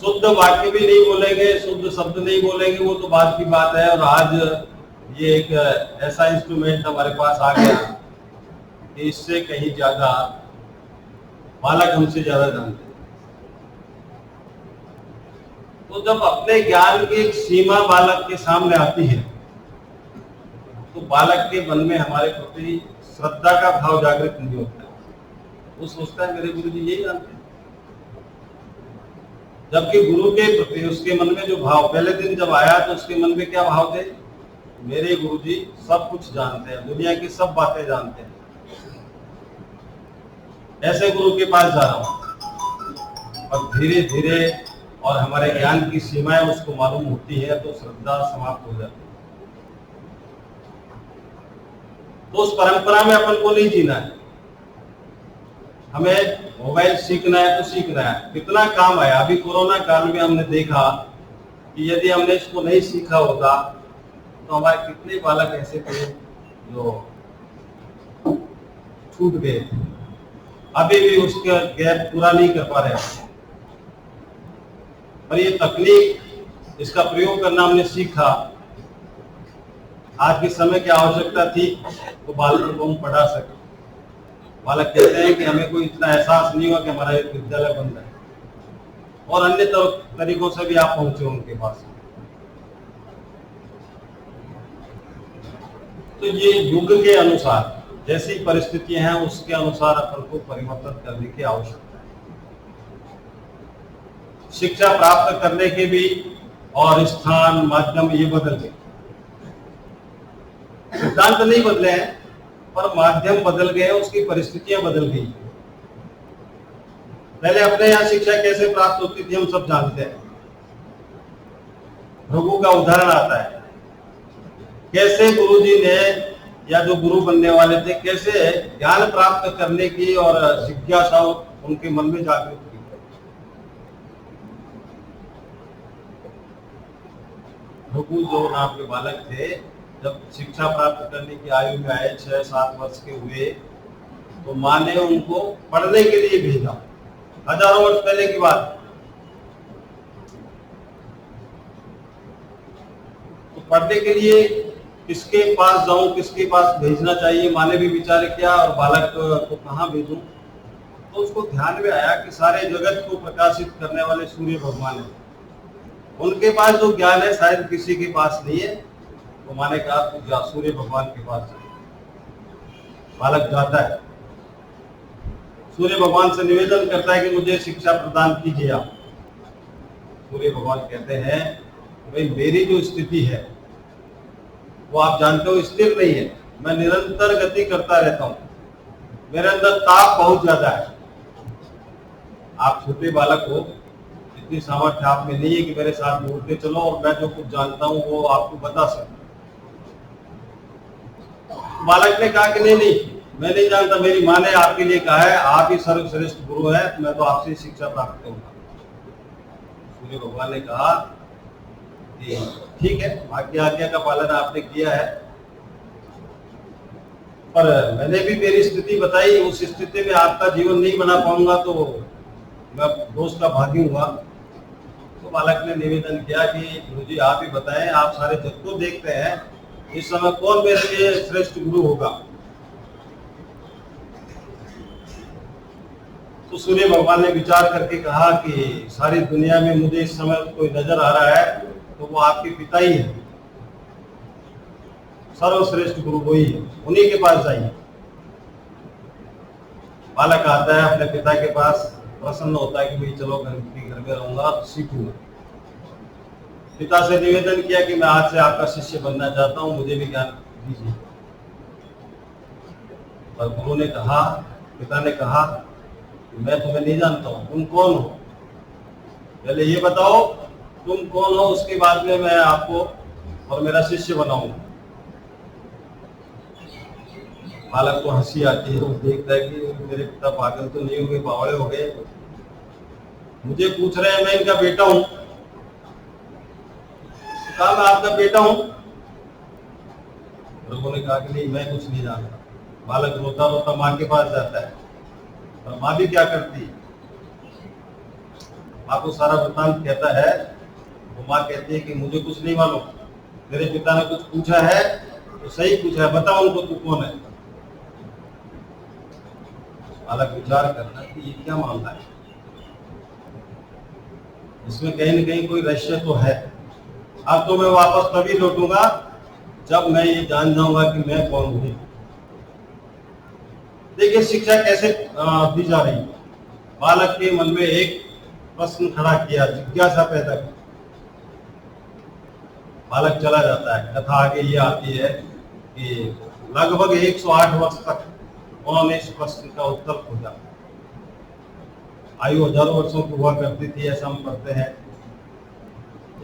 [SPEAKER 8] शुद्ध वाक्य भी नहीं बोलेंगे, शुद्ध शब्द नहीं बोलेंगे, वो तो बात की बात है। और आज ये एक ऐसा इंस्ट्रूमेंट हमारे पास आ गया कि इससे कहीं ज्यादा बालक हमसे ज्यादा जानते हैं। तो जब अपने ज्ञान की एक सीमा बालक के सामने आती है, तो बालक के मन में हमारे प्रति श्रद्धा का भाव जागृत नहीं होता है। वो सोचता है मेरे गुरुजी यही जानते हैं। जबकि गुरु के प्रति उसके मन में जो भाव, पहले दिन जब आया तो उसके मन में क्या भाव थे? मेरे गुरुजी सब कुछ जानते हैं, दुनिया की सब बातें जानते हैं। ऐसे गुरु के पास जा रहा हूँ और धीरे धीरे और हमारे ज्ञान की सीमाएं उसको मालूम होती है तो श्रद्धा समाप्त हो जाती है। तो उस परंपरा में अपन को नहीं जीना है। हमें मोबाइल सीखना है तो सीखना है। कितना काम आया। अभी कोरोना काल में हमने देखा कि यदि हमने इसको नहीं सीखा होता तो हमारे कितने बालक ऐसे थे जो छूट गए थे, अभी भी उसका गैप पूरा नहीं कर पा रहे। पर ये तकनीक, इसका प्रयोग करना हमने सीखा। आज के समय की आवश्यकता थी तो बालकों को हम पढ़ा सके। बालक कहते हैं कि हमें कोई इतना एहसास नहीं हुआ कि हमारा एक विद्यालय बंद है, और अन्य तरीकों से भी आप पहुंचे उनके पास। तो ये युग के अनुसार जैसी परिस्थितियां हैं उसके अनुसार अपन को परिवर्तन करने की आवश्यकता है। शिक्षा प्राप्त करने के भी और स्थान, माध्यम ये बदल गए। सिद्धांत नहीं बदले हैं पर माध्यम बदल गए, उसकी परिस्थितियां बदल गई। पहले अपने यहाँ शिक्षा कैसे प्राप्त होती थी हम सब जानते हैं। रघु का उदाहरण आता है, कैसे गुरुजी ने या जो गुरु बनने वाले थे कैसे ज्ञान प्राप्त करने की और जिज्ञासा उनके मन में जागृत की। रघु जो नाम के बालक थे, जब शिक्षा प्राप्त करने की आयु में आए, 6-7 वर्ष के हुए, तो माँ ने उनको पढ़ने के लिए भेजा। हजारों वर्ष पहले की बात। तो पढ़ने के लिए किसके पास जाऊं, किसके पास भेजना चाहिए, माँ ने भी विचार किया और बालक को कहाँ भेजूं। तो उसको ध्यान में आया कि सारे जगत को प्रकाशित करने वाले सूर्य भगवान है, उनके पास जो ज्ञान है शायद किसी के पास नहीं है। तो माँ ने कहा तू जा सूर्य भगवान के पास जा। बालक जाता है, सूर्य भगवान से निवेदन करता है कि मुझे शिक्षा प्रदान कीजिए आप। सूर्य भगवान कहते हैं भाई मेरी जो स्थिति है वो आप जानते हो स्थिर नहीं है, मैं निरंतर गति करता रहता हूँ, मेरे अंदर ताप बहुत ज्यादा है। आप छोटे बालक हो, इतनी सामर्थ्य आप में नहीं है कि मेरे साथ दौड़ते चलो और मैं जो कुछ जानता हूँ वो आपको बता सकता। बालक ने कहा कि नहीं, मैं नहीं जानता, मेरी माँ ने आपके लिए कहा है, आप ही सर्वश्रेष्ठ गुरु है, मैं तो आपसे शिक्षा प्राप्त करूंगा। सूर्य भगवान ने कहा कि ठीक है, माँ की आज्ञा का पालन आपने किया है, पर मैंने भी मेरी स्थिति बताई, उस स्थिति में आपका जीवन नहीं बना पाऊंगा तो मैं दोष का भागी हुआ। तो बालक ने निवेदन किया कि गुरुजी आप ही बताएं, आप सारे जग को देखते हैं, इस समय कौन मेरे लिए श्रेष्ठ गुरु होगा। तो सूर्य भगवान ने विचार करके कहा कि सारी दुनिया में मुझे इस समय कोई नजर आ रहा है तो वो आपके पिता ही है, सर्वश्रेष्ठ गुरु वही है, उन्हीं के पास जाइए। बालक आता है अपने पिता के पास, प्रसन्न होता है कि भाई चलो घर में रहूंगा तो सीखूंगा। पिता से निवेदन किया कि मैं आज से आपका शिष्य बनना चाहता हूं, मुझे भी ज्ञान दीजिए। पर गुरु ने कहा, पिता ने कहा मैं तुम्हें नहीं जानता हूं, तुम कौन हो, पहले ये बताओ तुम कौन हो, उसके बाद में मैं आपको और मेरा शिष्य बनाऊंगा। बालक को हंसी आती है, वो देखता है कि मेरे पिता पागल तो नहीं हो गए, बावड़े हो गए, मुझे पूछ रहे हैं मैं इनका बेटा हूं। कहा मैं आपका बेटा हूं। लोगों ने कहा कि नहीं मैं कुछ नहीं जानता। बालक रोता रोता माँ के पास जाता है, और माँ भी क्या करती है, माँ को सारा वृतांत कहता है। वो माँ कहती है कि मुझे कुछ नहीं मालूम, मेरे पिता ने कुछ पूछा है तो सही पूछा है, बता उनको तू कौन है। बालक विचार करना कि ये क्या मामला है, इसमें कहीं न कहीं कोई रहस्य तो है। अब तो मैं वापस तभी लौटूंगा जब मैं ये जान जाऊंगा कि मैं कौन हूं। देखिए शिक्षा कैसे दी जा रही है। बालक के मन में एक प्रश्न खड़ा किया, जिज्ञासा पैदा की। बालक चला जाता है। कथा आगे ये आती है कि लगभग 108 वर्ष तक उन्होंने इस प्रश्न का उत्तर खोजा। आयु हजारों वर्षों की हुआ करती थी, ऐसा हम पढ़ते हैं।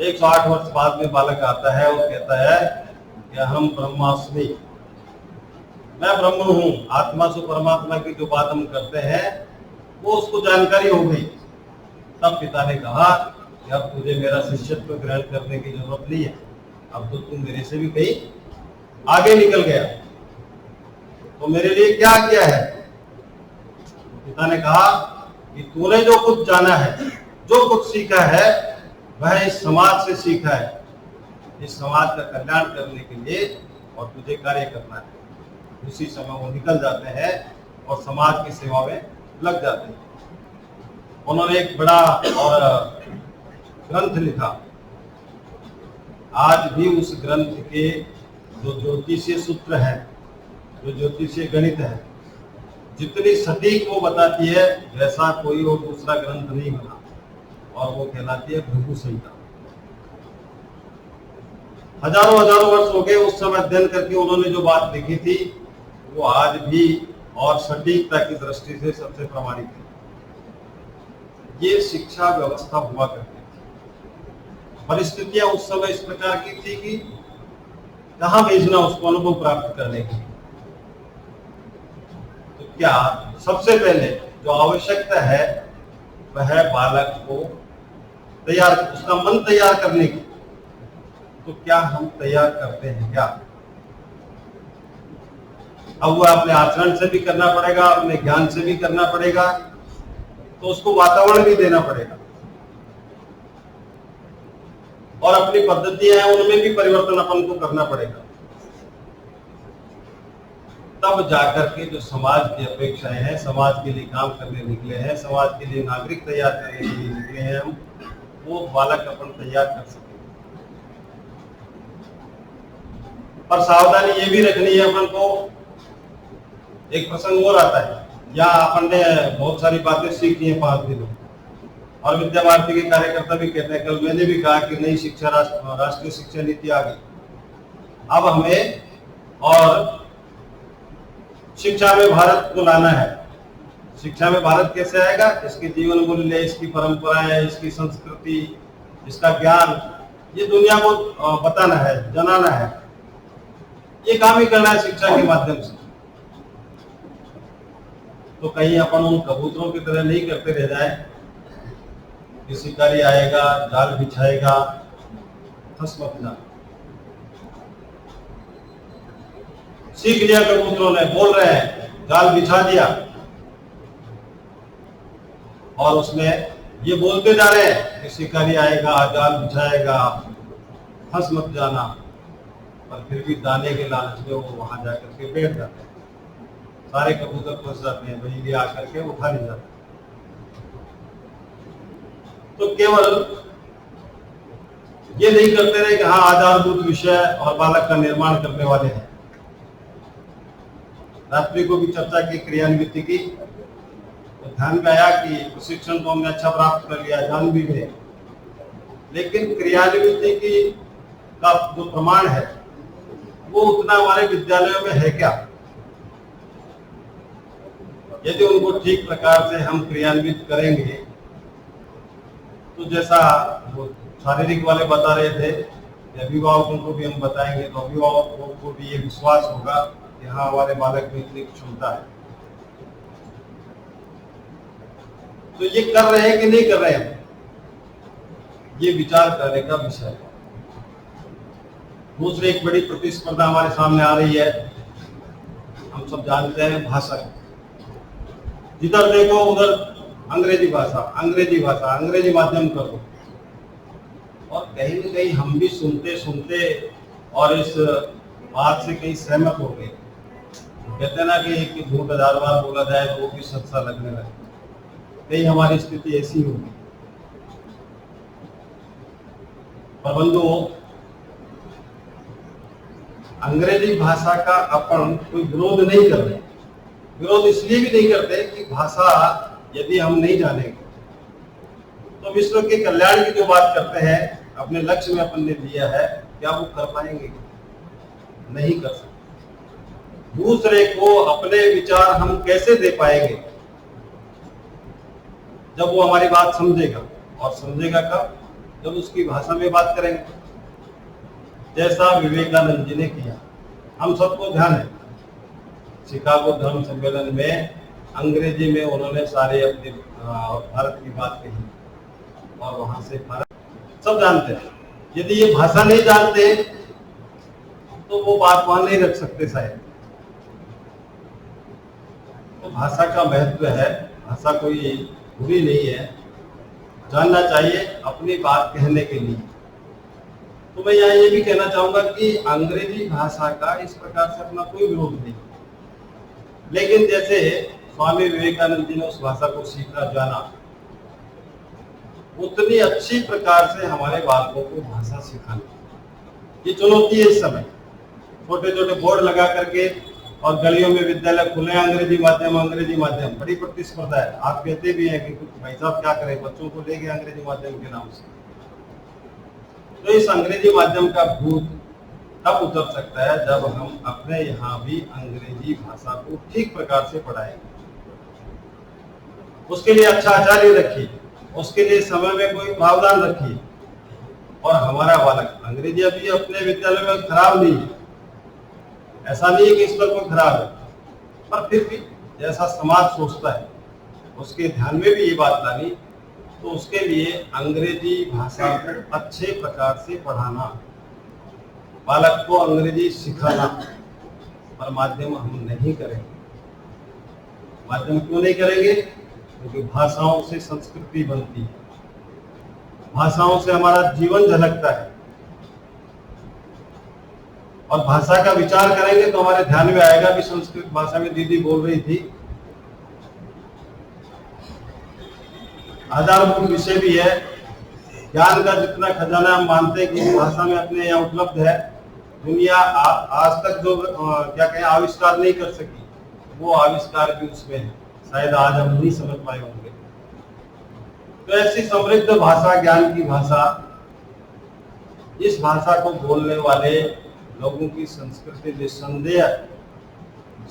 [SPEAKER 8] 108 वर्ष बाद में बालक आता है और कहता है कि हम ब्रह्मास्मि, मैं ब्रह्म हूँ। आत्मा से परमात्मा की जो बात हम करते हैं वो उसको जानकारी हो गई। तब पिता ने कहा कि अब तुझे मेरा शिष्यत्व ग्रहण करने की जरूरत नहीं है, अब तो तुम मेरे से भी कहीं आगे निकल गया, तो मेरे लिए क्या किया है। पिता ने कहा कि तूने जो कुछ जाना है, जो कुछ सीखा है, वह इस समाज से सीखा है, इस समाज का कल्याण करने के लिए, और तुझे कार्य करना है। उसी समय वो निकल जाते हैं और समाज की सेवा में लग जाते हैं। उन्होंने एक बड़ा और ग्रंथ लिखा। आज भी उस ग्रंथ के जो ज्योतिषीय सूत्र हैं, जो ज्योतिषीय गणित है, जितनी सटीक वो बताती है, वैसा कोई और दूसरा ग्रंथ नहीं बना, और वो कहलाती है भृगु संहिता। हजारों हजारों वर्ष हो गए उस समय अध्ययन करके उन्होंने जो बात लिखी थी, वो आज भी और सटीकता की दृष्टि से सबसे प्रमाणित है। ये शिक्षा व्यवस्था हुआ करती थी। परिस्थितियां उस समय इस प्रकार की थी कि कहां भेजना उसको अनुभव प्राप्त करने के लिए। तो क्या सबसे पहले जो आवश्यकता है वह है बालक को तैयार, उसका मन तैयार करने की। तो क्या हम तैयार करते हैं क्या? अब वो अपने आचरण से भी करना पड़ेगा, अपने ज्ञान से भी करना पड़ेगा, तो उसको वातावरण भी देना पड़ेगा, और अपनी पद्धतियां हैं उनमें भी परिवर्तन अपन को करना पड़ेगा। तब जाकर के जो समाज की अपेक्षाएं हैं, समाज के लिए काम करने निकले हैं, समाज के लिए नागरिक तैयार करने के लिए निकले हैं हम, वो बालक अपन तैयार कर सके। पर सावधानी ये भी रखनी है अपन को। एक प्रसंग और आता है, या अपन ने बहुत सारी बातें सीखी हैं 5 दिनों, और विद्या भारती के कार्यकर्ता भी कहते हैं, कल मैंने भी कहा कि नई शिक्षा राष्ट्रीय शिक्षा नीति आ गई। अब हमें और शिक्षा में भारत को लाना है। शिक्षा में भारत कैसे आएगा? इसके जीवन मूल्य, इसकी परंपराएं, इसकी संस्कृति, इसका ज्ञान, ये दुनिया को बताना है, जनाना है। ये काम ही करना है शिक्षा के माध्यम से। तो कहीं अपन उन कबूतरों की तरह नहीं करते रह जाए कि शिकारी आएगा, जाल बिछाएगा, फंस मत जा। सीख लिया कबूतरों ने, बोल रहे हैं, जाल बिछा दिया, और उसमें ये बोलते जा रहे हैं कि शिकारी आएगा, जाल बिछाएगा, फंस मत जाना, पर फिर भी दाने के लालच में वो वहां जाकर के बैठ जाते हैं। सारे कबूतर फंस जाते हैं, वही भी आकर के उठा ले जाते हैं। तो केवल ये नहीं करते रहे कि हाँ आधारभूत विषय और बालक का निर्माण करने वाले हैं। रात्रि को भी चर्चा की, क्रियान्विति की, तो ध्यान में आया कि प्रशिक्षण तो हमने अच्छा प्राप्त कर लिया, जान भी गए, लेकिन क्रियान्विति की का जो प्रमाण है वो उतना हमारे विद्यालयों में है क्या? यदि उनको ठीक प्रकार से हम क्रियान्वित करेंगे, तो जैसा वो शारीरिक वाले बता रहे थे, अभिभावकों को भी हम बताएंगे, तो अभिभावकों को भी ये विश्वास होगा कि हाँ हमारे बालक में इतनी क्षमता है। तो ये कर रहे हैं कि नहीं कर रहे हैं, ये विचार करने का विषय है। दूसरी एक बड़ी प्रतिस्पर्धा हमारे सामने आ रही है, हम सब जानते हैं, भाषा। जिधर देखो उधर अंग्रेजी भाषा, अंग्रेजी भाषा, अंग्रेजी माध्यम करो। और कहीं न कहीं हम भी सुनते सुनते और इस बात से कहीं सहमत हो गए। कहते हैं ना कि झूठ 1000 बार बोला जाए तो वो भी सच्चा लगने लगे। कहीं हमारी स्थिति ऐसी होगी। पर बंधुओं, अंग्रेजी भाषा का अपन कोई विरोध नहीं कर रहे। विरोध इसलिए भी नहीं करते कि भाषा यदि हम नहीं जानेंगे तो विश्व के कल्याण की जो बात करते हैं, अपने लक्ष्य में अपन ने लिया है, क्या वो कर पाएंगे? नहीं कर सकते। दूसरे को अपने विचार हम कैसे दे पाएंगे? जब वो हमारी बात समझेगा, और समझेगा कब? जब उसकी भाषा में बात करेंगे, जैसा विवेकानंद जी ने किया। हम सबको ध्यान है, शिकागो धर्म सम्मेलन में अंग्रेजी में उन्होंने सारे अपने भारत की बात कही और वहां से भारत सब जानते हैं। यदि ये भाषा नहीं जानते तो वो बात वहां नहीं रख सकते शायद। तो भाषा का महत्व है, भाषा कोई बुरी नहीं है, जानना चाहिए अपनी बात कहने के लिए। तो मैं यहाँ ये भी कहना चाहूंगा कि अंग्रेजी भाषा का इस प्रकार से अपना कोई विरोध नहीं, लेकिन जैसे स्वामी विवेकानंद जी ने उस भाषा को सीखा, जाना, उतनी अच्छी प्रकार से हमारे बालकों को भाषा सिखाना, ये चुनौती है इस समय। छोटे छोटे बोर्ड लगा करके और गलियों में विद्यालय खुले, अंग्रेजी माध्यम, बड़ी प्रतिस्पर्धा है। आप कहते भी हैं कि भाई साहब क्या करें, बच्चों को ले गए अंग्रेजी माध्यम के नाम से। तो इस अंग्रेजी माध्यम का भूत तब उतर सकता है जब हम अपने यहाँ भी अंग्रेजी भाषा को ठीक प्रकार से पढ़ाएंगे। उसके लिए अच्छा आचार्य रखिए, उसके लिए समय में कोई प्रावधान रखिए, और हमारा बालक अंग्रेजी अभी अपने विद्यालय में खराब नहीं है, ऐसा नहीं है कि इस पर कोई खराब है, पर फिर भी जैसा समाज सोचता है उसके ध्यान में भी ये बात लानी, तो उसके लिए अंग्रेजी भाषा को अच्छे प्रकार से पढ़ाना, बालक को अंग्रेजी सिखाना, पर माध्यम हम नहीं करेंगे। माध्यम क्यों नहीं करेंगे? क्योंकि भाषाओं से संस्कृति बनती है, भाषाओं से हमारा जीवन झलकता है, और भाषा का विचार करेंगे तो हमारे ध्यान में आएगा भी। संस्कृत भाषा में दीदी बोल रही थी, आधारभूत विषय भी है, ज्ञान का जितना खजाना हम मानते हैं कि इस भाषा में अपने यहाँ उपलब्ध है, दुनिया आज तक जो क्या कहें आविष्कार नहीं कर सकी, वो आविष्कार भी उसमें है, शायद आज हम नहीं समझ पाए होंगे। तो ऐसी समृद्ध भाषा, ज्ञान की भाषा, इस भाषा को बोलने वाले लोगों की संस्कृति निस्संदेह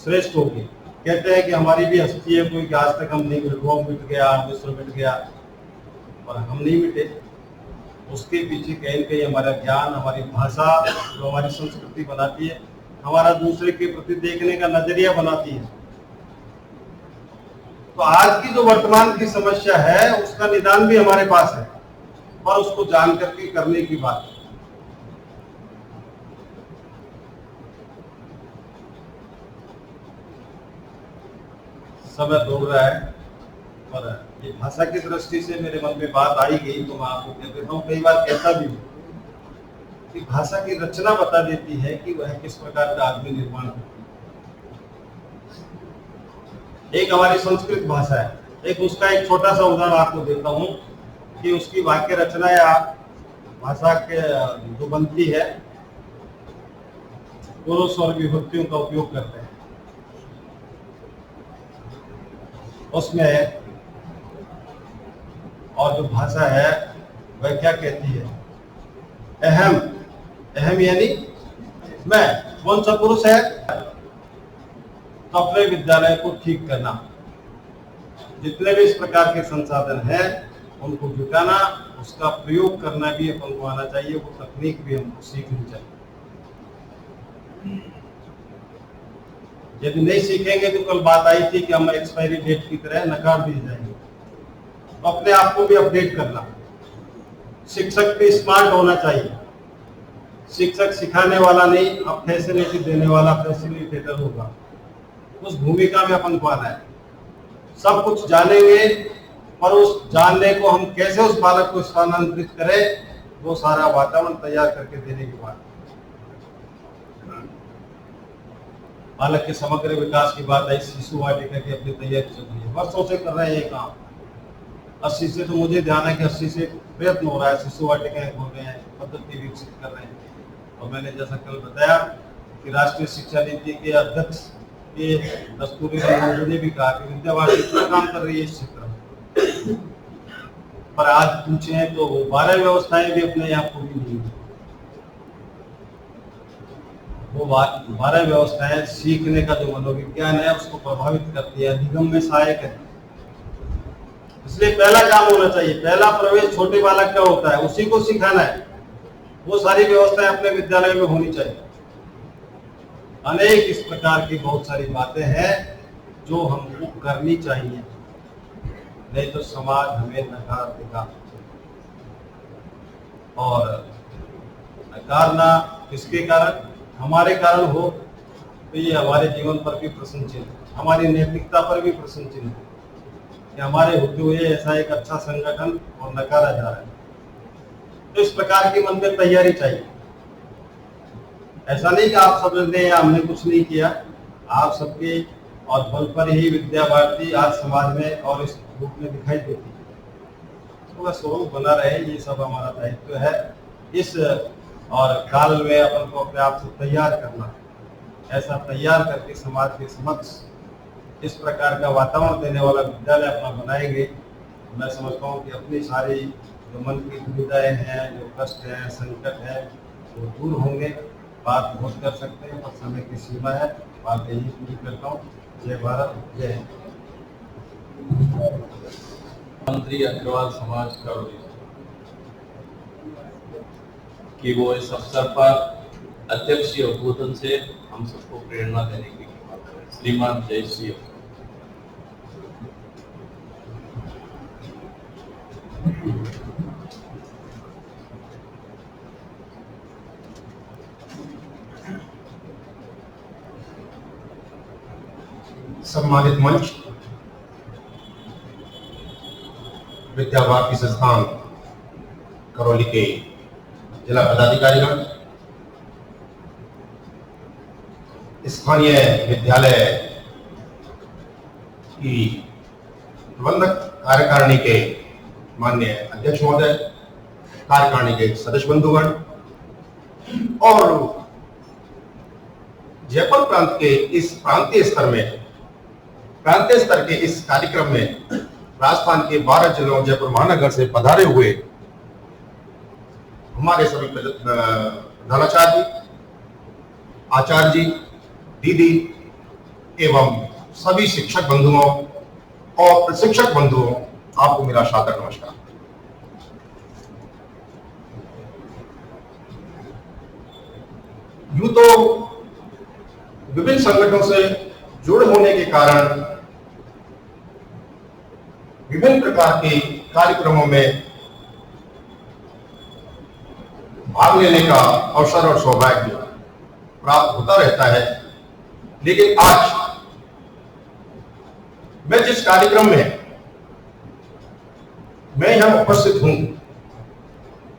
[SPEAKER 8] श्रेष्ठ होगी। कहते हैं कि हमारी भी हस्ती है कोई, कि आज तक हम नहीं, रोम मिट गया, मिस्र मिट गया, और हम नहीं मिटे। उसके पीछे कहीं न कहीं हमारा ज्ञान, हमारी भाषा जो हमारी संस्कृति बनाती है, हमारा दूसरे के प्रति देखने का नजरिया बनाती है। तो आज की जो वर्तमान की समस्या है उसका निदान भी हमारे पास है, और उसको जान करके करने की बात है। समय दौड़ रहा है, पर ये भाषा की दृष्टि से मेरे मन में बात आई गई तो मैं आपको कह देता हूँ। कई बार कहता भी हूँ कि भाषा की रचना बता देती है कि वह किस प्रकार का आदमी निर्माण करती है। एक हमारी संस्कृत भाषा है, एक उसका एक छोटा सा उदाहरण आपको देता हूँ कि उसकी वाक्य रचना या भाषा के जो बनती है, पुरुष और विभक्तियों का उपयोग करते हैं। उसमें और जो भाषा है वह क्या कहती है? अहम, अहम यानी मैं। कौन सा पुरुष है? तो अपने विद्यालय को ठीक करना, जितने भी इस प्रकार के संसाधन हैं उनको जुटाना, उसका प्रयोग करना भी अपन को आना चाहिए, वो तकनीक भी हमको सीखनी चाहिए। यदि नहीं सीखेंगे तो कल बात आई थी कि हम एक्सपायरी डेट की तरह नकार दिए जाएंगे। तो अपने आप को भी अपडेट करना। शिक्षक भी स्मार्ट होना चाहिए। शिक्षक सिखाने वाला नहीं, अब फैसिलिटी देने वाला फैसिलिटेटर होगा। उस भूमिका में अपन को आना है। सब कुछ जानेंगे, पर उस जानने को हम कैसे उस बालक को स्थानांतरित करें, वो सारा वातावरण तैयार करके देने की बात। बालक के समग्र विकास की बात आई, शिशु वाटिका की अपनी तैयारी चल रही है, वर्षों से कर रहे हैं ये काम। 80 से तो मुझे ध्यान है कि 80 से प्रयत्न हो रहा है, शिशु वाटिकाएं खोल रहे हैं, पद्धति विकसित कर रहे हैं। और मैंने जैसा कल बताया कि राष्ट्रीय शिक्षा नीति के अध्यक्ष के कस्तूरी रंगन ने भी कहा कि विद्यावाटी इतना काम कर रही है इस क्षेत्र में, पर आज पूछे तो 12 व्यवस्थाएं भी अपने यहाँ पूरी नहीं हुई। वो 12 व्यवस्थाएं सीखने का जो मनोविज्ञान है उसको प्रभावित करती है, अधिगम में सहायक है। इसलिए पहला काम होना चाहिए, पहला प्रवेश छोटे बालक का होता है, उसी को सिखाना है। वो सारी व्यवस्थाएं अपने विद्यालय में होनी चाहिए। अनेक इस प्रकार की बहुत सारी बातें हैं जो हमको करनी चाहिए, नहीं तो समाज हमें नकार देगा। और नकारना किसके कारण, हमारे कारण हो तो ये हमारे जीवन पर भी प्रश्न चिन्ह, हमारी नैतिकता पर भी प्रश्न चिन्ह है कि हमारे होते हुए ऐसा एक अच्छा संगठन और नकारा जा रहा है। तो इस प्रकार की मन में तैयारी चाहिए। ऐसा नहीं कि आप समझ लें हमने कुछ नहीं किया, आप सबके और बल पर ही विद्या भारती आज समाज में और इस रूप में दिखाई देती है। उसका स्वरूप बना रहे, ये सब हमारा दायित्व है। इस और काल में अपन को अपने आप से तैयार करना है, ऐसा तैयार करके समाज के समक्ष इस प्रकार का वातावरण देने वाला विद्यालय अपना बनाएंगे। मैं समझता हूँ कि अपनी सारी जो मन की दुविधाएं हैं, जो कष्ट हैं, संकट है, वो दूर होंगे। बात बहुत कर सकते हैं पर समय की सीमा है। बात यही पूरी करता हूँ। जय भारत, जय हिंद।
[SPEAKER 2] मंत्री अग्रवाल समाज का कि वो इस अवसर पर अध्यक्षीय उद्बोधन से हम सबको प्रेरणा देने की बात करें। श्रीमान जय श्री।
[SPEAKER 10] सम्मानित मंच, विद्या भारती संस्थान करौली के जिला पदाधिकारीगण, स्थानीय विद्यालय की प्रबंधक कार्यकारिणी के माननीय अध्यक्ष महोदय, कार्यकारिणी के सदस्य बंधुगण और जयपुर प्रांत के इस प्रांतीय स्तर के इस कार्यक्रम में राजस्थान के 12 जिलों जयपुर महानगर से पधारे हुए हमारे सभी प्रधानाचार्य जी, आचार्य जी, दीदी एवं सभी शिक्षक बंधुओं और प्रशिक्षक बंधुओं, आपको मेरा सादर नमस्कार। यूं तो विभिन्न संगठनों से जुड़ होने के कारण विभिन्न प्रकार के कार्यक्रमों में भाग लेने का अवसर और सौभाग्य प्राप्त होता रहता है, लेकिन आज मैं जिस कार्यक्रम में मैं यहां उपस्थित हूं,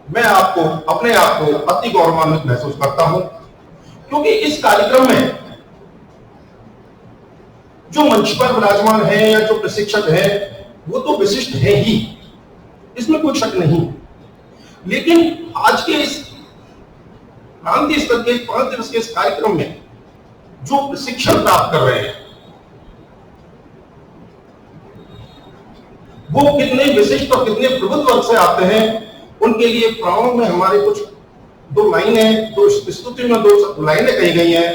[SPEAKER 10] मैं अपने आप को अति गौरवान्वित महसूस करता हूं, क्योंकि इस कार्यक्रम में जो मंच पर विराजमान है या जो प्रशिक्षक है वो तो विशिष्ट है ही, इसमें कोई शक नहीं। लेकिन आज के इस प्रांतीय स्तर के 5 दिवसीय इस कार्यक्रम में जो प्रशिक्षण प्राप्त कर रहे हैं वो कितने विशिष्ट और कितने प्रबुद्ध वर्ग से आते हैं, उनके लिए प्राणों में हमारे कुछ 2 लाइनें, 2 स्तुति में 2 लाइनें कही गई हैं।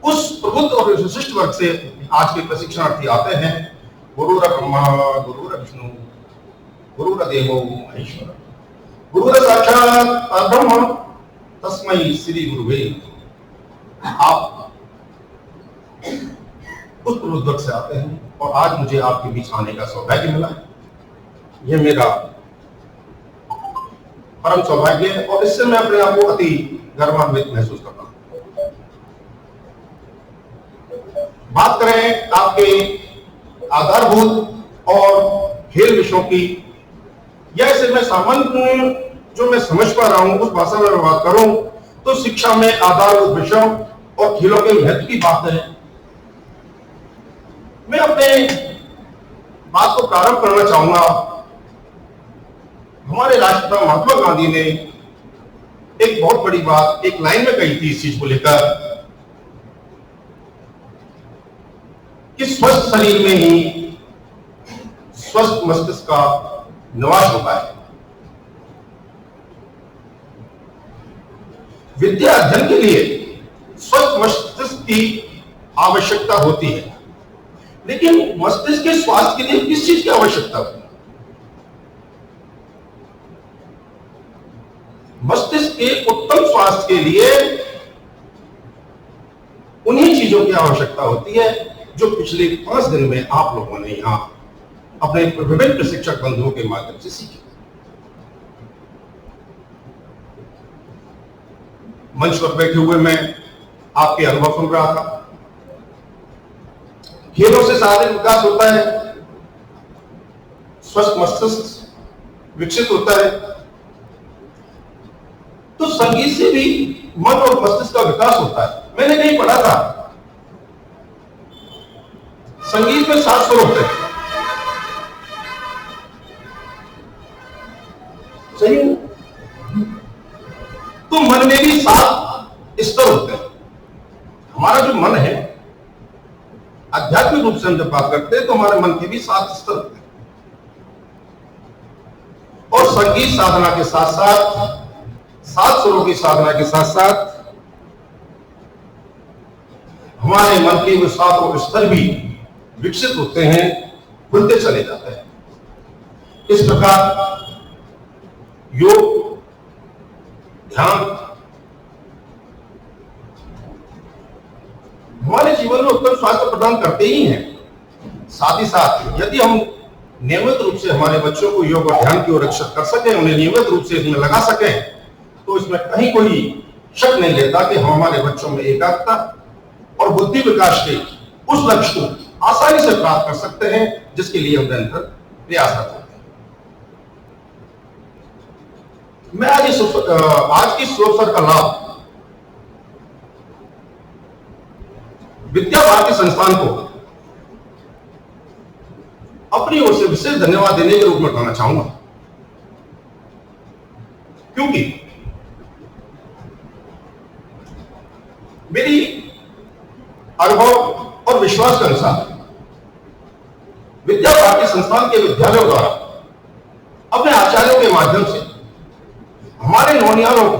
[SPEAKER 10] उस प्रबुद्ध और विशिष्ट वर्ग से आज के प्रशिक्षणार्थी आते हैं। गुरुर ब्रह्मा गुरुर विष्णु गुरुर्देवो महेश्वर गुरुर साक्षात परब्रह्म तस्मै श्री गुरुवे। आप उस प्रबुद्ध वर्ग से आते हैं और आज मुझे आपके बीच आने का सौभाग्य मिला है। यह मेरा परम सौभाग्य है और इससे मैं अपने आप को अति गर्वान्वित महसूस करता हूं। बात करें आपके आधारभूत और खेल विषयों की, या इसे मैं सामान्य जो मैं समझ पा रहा हूं उस भाषा में बात करूं तो शिक्षा में आधारभूत विषयों और खेलों के महत्व की बात है। मैं अपने बात को प्रारंभ करना चाहूंगा। हमारे राष्ट्रपिता महात्मा गांधी ने एक बहुत बड़ी बात एक लाइन में कही थी इस चीज को लेकर कि स्वस्थ शरीर में ही स्वस्थ मस्तिष्क का निवास होता है। विद्या अध्ययन के लिए स्वस्थ मस्तिष्क की आवश्यकता होती है, लेकिन मस्तिष्क के स्वास्थ्य के लिए किस चीज की आवश्यकता होती है? विकास के लिए उन्हीं चीजों की आवश्यकता होती है जो पिछले 5 दिन में आप लोगों ने यहां अपने विभिन्न प्रशिक्षक बंधुओं के माध्यम से सीखी। मंच पर बैठे हुए मैं आपके अनुभव सुन रहा था। खेलों से शारीरिक विकास होता है, स्वस्थ मस्तिष्क विकसित होता है, तो संगीत से भी मन और मस्तिष्क का विकास होता है। मैंने कहीं पढ़ा था संगीत में 7 स्वर होते हैं, सही है? तो मन में भी 7 स्तर होते हैं। हमारा जो मन है, आध्यात्मिक रूप से हम जब बात करते हैं तो हमारे मन के भी 7 स्तर होते हैं। और संगीत साधना के साथ साथ, 7 स्वरों की साधना के साथ साथ हमारे मन के वो 7 स्तर भी विकसित होते हैं, खुलते चले जाते हैं। इस प्रकार योग, ध्यान हमारे जीवन में उत्तम स्वास्थ्य प्रदान करते ही हैं। साथ ही साथ यदि हम नियमित रूप से हमारे बच्चों को योग और ध्यान की ओर रक्षित कर सकें, उन्हें नियमित रूप से इसमें लगा सकें, तो इसमें कहीं कोई शक नहीं लेता कि हम हमारे बच्चों में एकाग्रता और बुद्धि विकास के उस लक्ष्य को आसानी से प्राप्त कर सकते हैं जिसके लिए हम निरंतर प्रयासरत होते हैं। मैं आज की इस अवसर का लाभ विद्या भारती संस्थान को अपनी ओर से विशेष धन्यवाद देने के रूप में उठाना चाहूंगा, क्योंकि मेरी अनुभव और विश्वास के अनुसार विद्या भारती संस्थान के विद्यालयों द्वारा अपने आचार्यों के माध्यम से हमारे नौनियालों को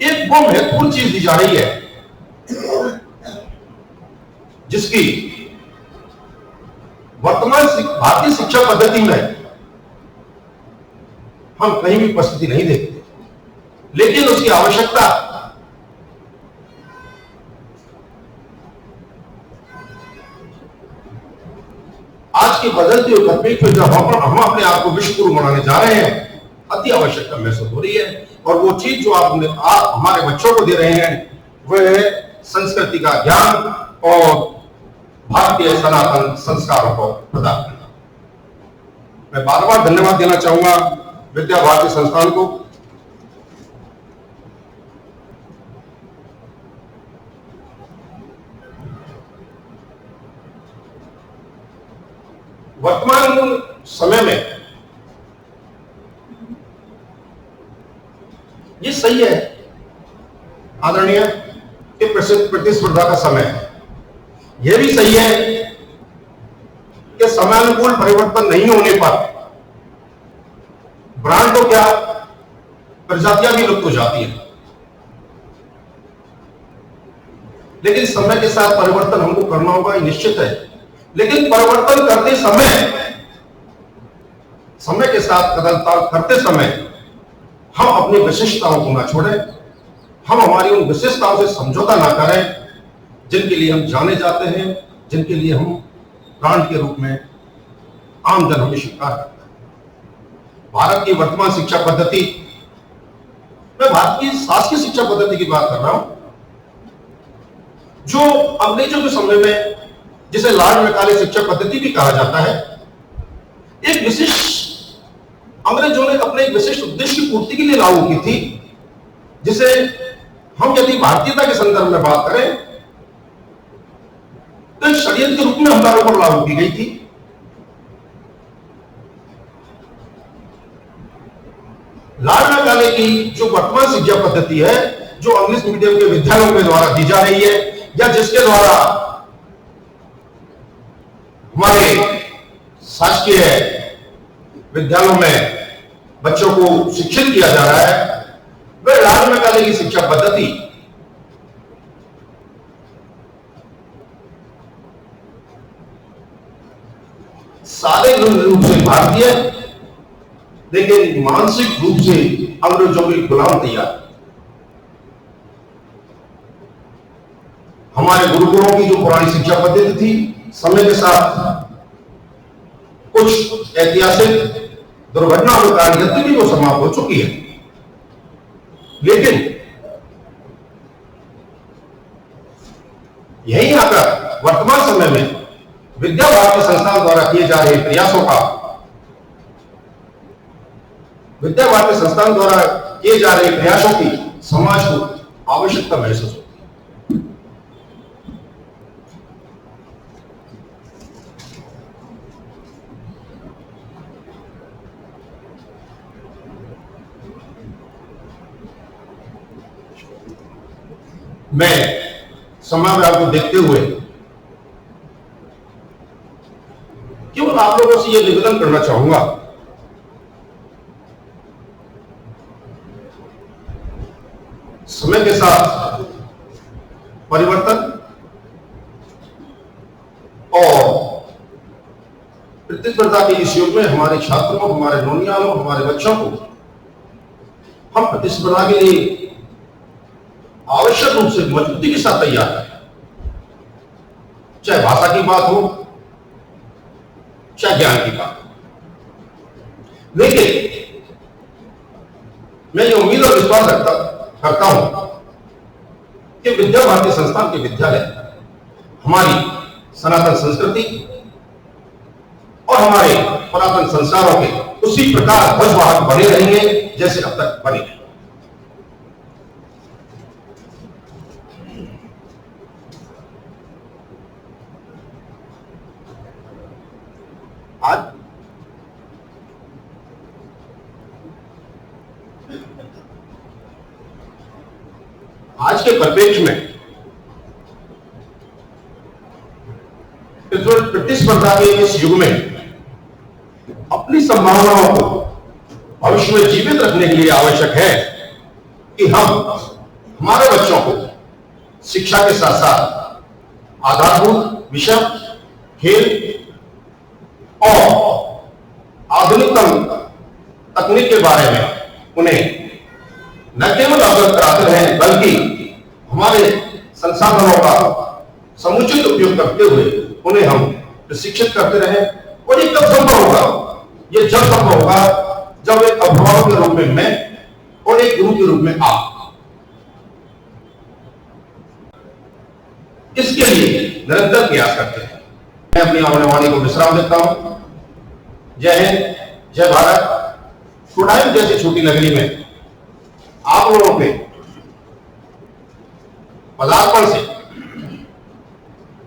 [SPEAKER 10] एक वो महत्वपूर्ण चीज दी जा रही है जिसकी वर्तमान भारतीय शिक्षा पद्धति में हम कहीं भी उपस्थिति नहीं देखते, लेकिन उसकी आवश्यकता आज की बदलती हुई तकनीक में जब हम अपने आप को विश्व गुरु बनाने जा रहे हैं, अति आवश्यकता महसूस हो रही है। और वो चीज जो आप हमारे बच्चों को दे रहे हैं वह है संस्कृति का ज्ञान और भारतीय सनातन संस्कारों को प्रदान करना। मैं बार बार धन्यवाद देना चाहूंगा विद्या भारती संस्थान को। वर्तमान समय में ये सही है आदरणीय कि प्रतिस्पर्धा का समय है। यह भी सही है कि समयानुकूल परिवर्तन नहीं होने पर ब्रांड तो क्या प्रजातियां भी लुप्त हो जाती हैं, लेकिन समय के साथ परिवर्तन हमको करना होगा, ये निश्चित है। लेकिन परिवर्तन करते समय के साथ कदम ताल करते समय हम अपनी विशिष्टताओं को ना छोड़ें, हम हमारी उन विशिष्टताओं से समझौता ना करें जिनके लिए हम जाने जाते हैं, जिनके लिए हम ब्रांड के रूप में आम जन हमें स्वीकार करता है। भारत की वर्तमान शिक्षा पद्धति, मैं भारत की शासकीय शिक्षा पद्धति की बात कर रहा हूं, जो अंग्रेजों के समय में जिसे लॉर्ड मैकाले शिक्षा पद्धति भी कहा जाता है, एक विशिष्ट अंग्रेजों ने अपने एक विशिष्ट उद्देश्य की पूर्ति के लिए लागू की थी, जिसे हम यदि भारतीयता के संदर्भ में बात करें तो एक षड्यंत्र के रूप में हमारे ऊपर लागू की गई थी। लॉर्ड मैकाले की जो वर्तमान शिक्षा पद्धति है, जो इंग्लिश मीडियम के विद्यालयों के द्वारा दी जा रही है, या जिसके द्वारा हमारे शासकीय विद्यालयों में बच्चों को शिक्षित किया जा रहा है, वह लॉर्ड मैकाले की शिक्षा पद्धति शारीरिक रूप से भारतीय, लेकिन मानसिक रूप से अंग्रेजों के गुलाम तैयार। लोगों की जो पुरानी शिक्षा पद्धति थी, समय के साथ कुछ ऐतिहासिक दुर्घटनाओं के कारण यद्यपि वो समाप्त हो चुकी है, लेकिन यही आकर वर्तमान समय में विद्या भारती संस्थान द्वारा किए जा रहे प्रयासों का, विद्या भारती संस्थान द्वारा किए जा रहे प्रयासों की समाज को आवश्यकता महसूस होती है। मैं समाज को देखते हुए केवल आप लोगों से यह निवेदन करना चाहूंगा, समय के साथ परिवर्तन और प्रतिस्पर्धा के इस युग में हमारे छात्रों, हमारे नौनियालों, हमारे बच्चों को हम प्रतिस्पर्धा के लिए आवश्यक रूप से मजबूती के साथ तैयार करें। चाहे भाषा की बात हो, चाहे ज्ञान की बात हो, लेकिन मैं ये उम्मीद और विश्वास करता हूं कि विद्या भारती संस्थान के विद्यालय हमारी सनातन संस्कृति और हमारे पुरातन संस्कारों के उसी प्रकार ध्वजवाहक बने रहेंगे जैसे अब तक बने हैं। आज के परिप्रेक्ष्य में इस प्रतिस्पर्धा के इस युग में अपनी संभावनाओं को भविष्य में जीवित रखने के लिए आवश्यक है कि हम हमारे बच्चों को शिक्षा के साथ साथ आधारभूत विषय, खेल और आधुनिकतम तकनीक के बारे में उन्हें न केवल अवगत कराते रहें, बल्कि हमारे संसाधनों का समुचित उपयोग करते हुए उन्हें हम प्रशिक्षित करते रहें। और ये कब संभव होगा? ये जब संभव होगा जब एक अभिभावक के रूप में मैं और एक गुरु के रूप में आप इसके लिए निरंतर प्रयास करते हैं। मैं अपनी आने वाणी को विश्राम देता हूं। जय हिंद, जय भारत। कुडायूं जैसी छोटी नगरी में आप लोगों के पदार्पण से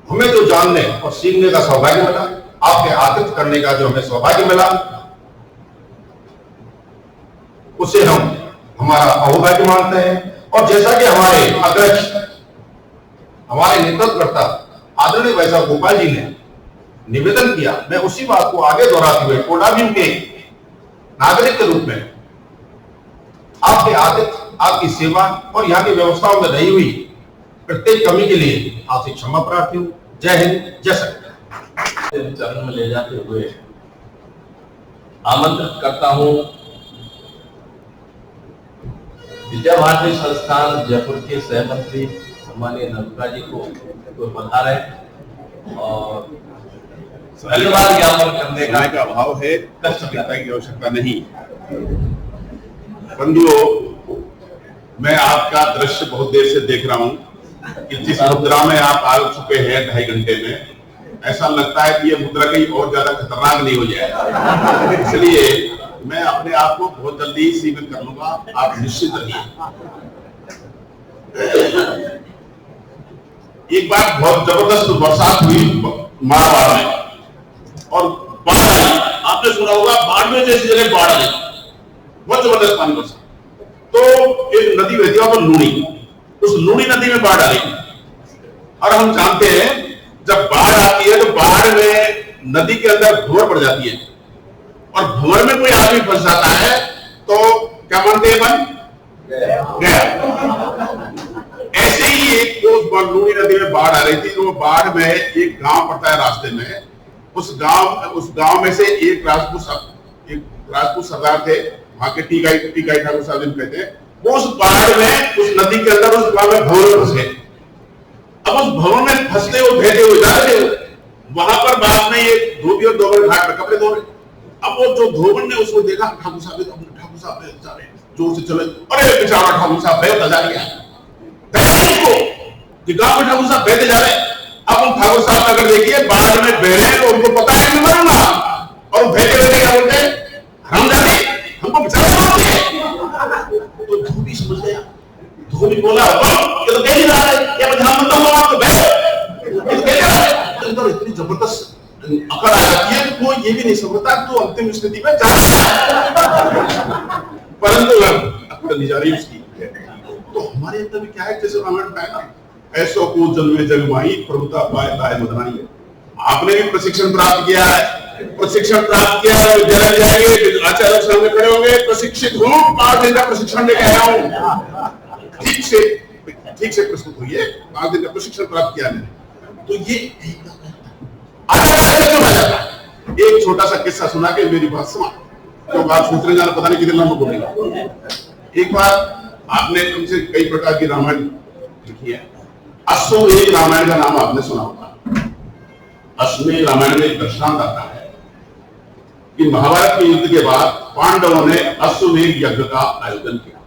[SPEAKER 10] हमें जो जानने और सीखने का सौभाग्य मिला, आपके आतिथ्य करने का जो हमें सौभाग्य मिला, उसे हम हमारा अहोभाग्य मानते हैं। और जैसा कि हमारे अग्रज, हमारे नेतृत्वकर्ता आदरणीय वैसा गोपाल जी ने निवेदन किया, मैं उसी बात को आगे दोहराते हुए कोडाभीम के नागरिक के रूप में आपके आतिथ्य, आपकी सेवा और यहाँ की व्यवस्थाओं में रही हुई प्रत्येक कमी के लिए आपसे क्षमा प्रार्थी हूं। जय हिंद, जय सत्य।
[SPEAKER 2] चरण में ले जाते हुए आमंत्रित करता हूं विद्या भारती संस्थान जयपुर के सहमंत्री सम्मानीय नंदुका जी को पधारे और धन्यवाद ज्ञापन करने
[SPEAKER 11] का अभाव है, कष्ट की आवश्यकता नहीं। बंधुओं, मैं आपका दृश्य बहुत देर से देख रहा हूं कि जिस मुद्रा में आप आ चुके हैं 2.5 घंटे में, ऐसा लगता है कि ये मुद्रा कहीं और ज्यादा खतरनाक नहीं हो जाए। इसलिए मैं अपने आप को बहुत जल्दी ही सीमित कर लूंगा, आप निश्चित रहिए। एक बार बहुत जबरदस्त बरसात हुई मारवाड़ में और बाढ़ आई। आपने सुना होगा बाढ़ में जैसी जगह बाढ़ आई, बहुत जबरदस्त पानी बरसा। तो एक नदी बहती है लूणी, उस लूणी नदी में बाढ़ आई। और हम जानते हैं जब बाढ़ आती है तो बाढ़ में नदी के अंदर भंवर पड़ जाती है और भंवर में कोई आदमी फंस जाता है तो क्या मानते हैं बन गया। ऐसे ही एक लूणी नदी में बाढ़ आ रही थी, तो बाढ़ में एक गांव पड़ता है रास्ते में। उस गांव में से एक राजपूत सरदार थे, वहां के टीकाई ठाकुर साहब कहते हैं। वो उस बाढ़ में, उस नदी के अंदर, उस गांव में भंवर फंस गए। अब उस भवन में फंसते हुए बहते हुए जा रहे हो, वहां पर बाद में ये धोबी और धोबन घाट पर कपड़े धो रहे। अब वो जो धोबन ने उसको देखा, ठाकुर साहब जा रहे जोर से चले, अरे बेचारा ठाकुर साहब बहता जा रहा है, कि गांव में ठाकुर साहब बहते जा रहे। अब उन ठाकुर साहब अगर देखिए बाढ़ में बह रहे हैं तो उनको पता है मैं मरूंगा, और बहते बहते क्या बोलते हैं, हम जाते हमको बेचारा तो धोबी समझ गया। धोबी बोला ये तो कह ही रहा है, क्या मैं बताऊंगा आपको, अंदर इतनी जबरदस्त अकड़ आ जाती है कि वो ये भी नहीं समझता तो अंतिम स्थिति में जा रहा है, परंतु अकड़ नहीं जा रही उसकी। तो हमारे अंदर भी क्या है, जैसे रामायण का है ना, ऐसो को जल में जगमाई प्रभुता पाए लाए मदनाई। आपने भी प्रशिक्षण प्राप्त किया है, प्रशिक्षण प्राप्त किया है, विद्यालय जाएंगे, आचार्य सामने खड़े होंगे, प्रशिक्षित हूँ, 5 दिन का प्रशिक्षण लेके आया हूँ, ठीक से प्रस्तुत हुई है, 5 दिन का प्रशिक्षण प्राप्त किया मैंने। तो ये एक छोटा सा किस्सा सुना के मेरी बात सुना, तो बात सूत्र जाना पता नहीं कितने लंबा बोलेगा। एक बार आपने तुमसे कई प्रकार की रामायण लिखी है, अश्वमेध रामायण का नाम आपने सुना होगा। अश्वमेध रामायण में एक दृष्टांत आता है कि महाभारत के युद्ध के बाद पांडवों ने अश्वमेध यज्ञ का आयोजन किया,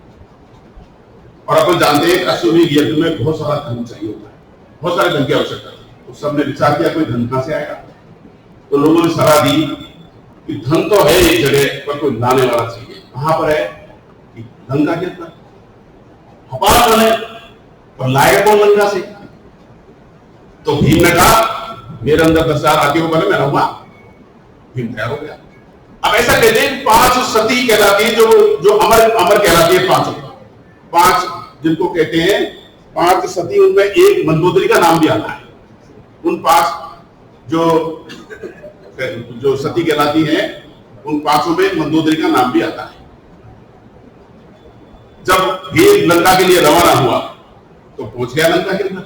[SPEAKER 11] और अपन जानते हैं अश्वमेध यज्ञ में बहुत सारा धन चाहिए होता है, बहुत सारे धन की आवश्यकता है। तो सबने विचार किया कोई धन कहां से आएगा, तो लोगों ने सलाह दी कि धन तो है एक जगह पर कोई लाने वाला चाहिए। कहां पर है, कि गंगा के अंदर हपार बने, और लाएगा कौन गंगा से। तो भीम ने कहा मेरे अंदर 10,000 हाथियों बने, मैं रहूंगा। भीम तैयार हो गया। अब ऐसा कहते हैं 5 सती कहलाती है, जो अमर कहलाती है। 5 जिनको कहते हैं 5 सती, उनमें एक मंदोदरी का नाम भी आता है। उन 5 जो सती कहलाती हैं, उन 5 में मंदोदरी का नाम भी आता है। जब भीम लंका के लिए रवाना हुआ तो पहुंच गया लंका के अंदर,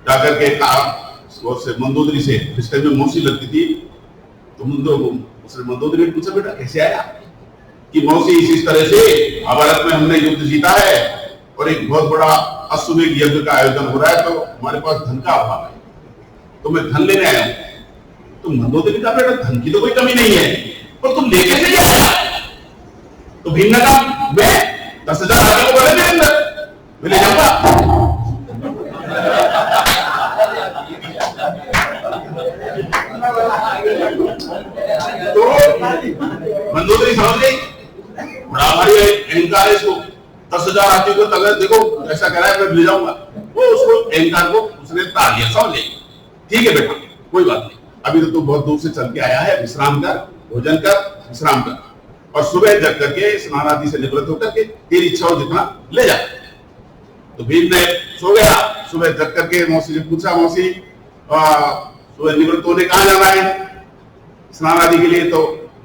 [SPEAKER 11] जाकर के कहा से मंदोदरी से, जिस टाइम में मौसी लगती थी, तो उसने मंदोदरी ने पूछा बेटा कैसे आया, कि मौसी इस तरह से महाभारत में हमने युद्ध जीता है और एक बहुत बड़ा अश्वमेध यज्ञ का आयोजन हो रहा है, तो हमारे पास धन का अभाव है, तो मैं धन लेने आया हूं। तो मंदोदरी का बेटा धन की तो कोई कमी नहीं है, पर तुम ले कैसे क्या आया। तो भीम ने कहा मैं 10,000 हाथियों को बोले मेरे अंदर, मैं ले जाऊंगा। तो मंदोदरी समझ गई, बड़ा भारी अहंकार है इसको, 10,000 हाथियों को तगड़ देखो ऐसा कह रहा है, मैं ले जाऊंगा। वो उसको अहंकार को उसने तार लिया, समझ गई, ठीक है बेटा कोई बात नहीं, अभी तो तू बहुत दूर से चल के आया है, विश्राम कर, भोजन कर, विश्राम कर, और सुबह जग करके स्नान आदि से निवृत्त होकर के तेरी इच्छा हो जितना ले जा। तो भीम ने सो गया, सुबह जग करके मौसी से पूछा, मौसी सुबह निवृत्त होने कहाँ जाना है स्नान आदि के लिए। तो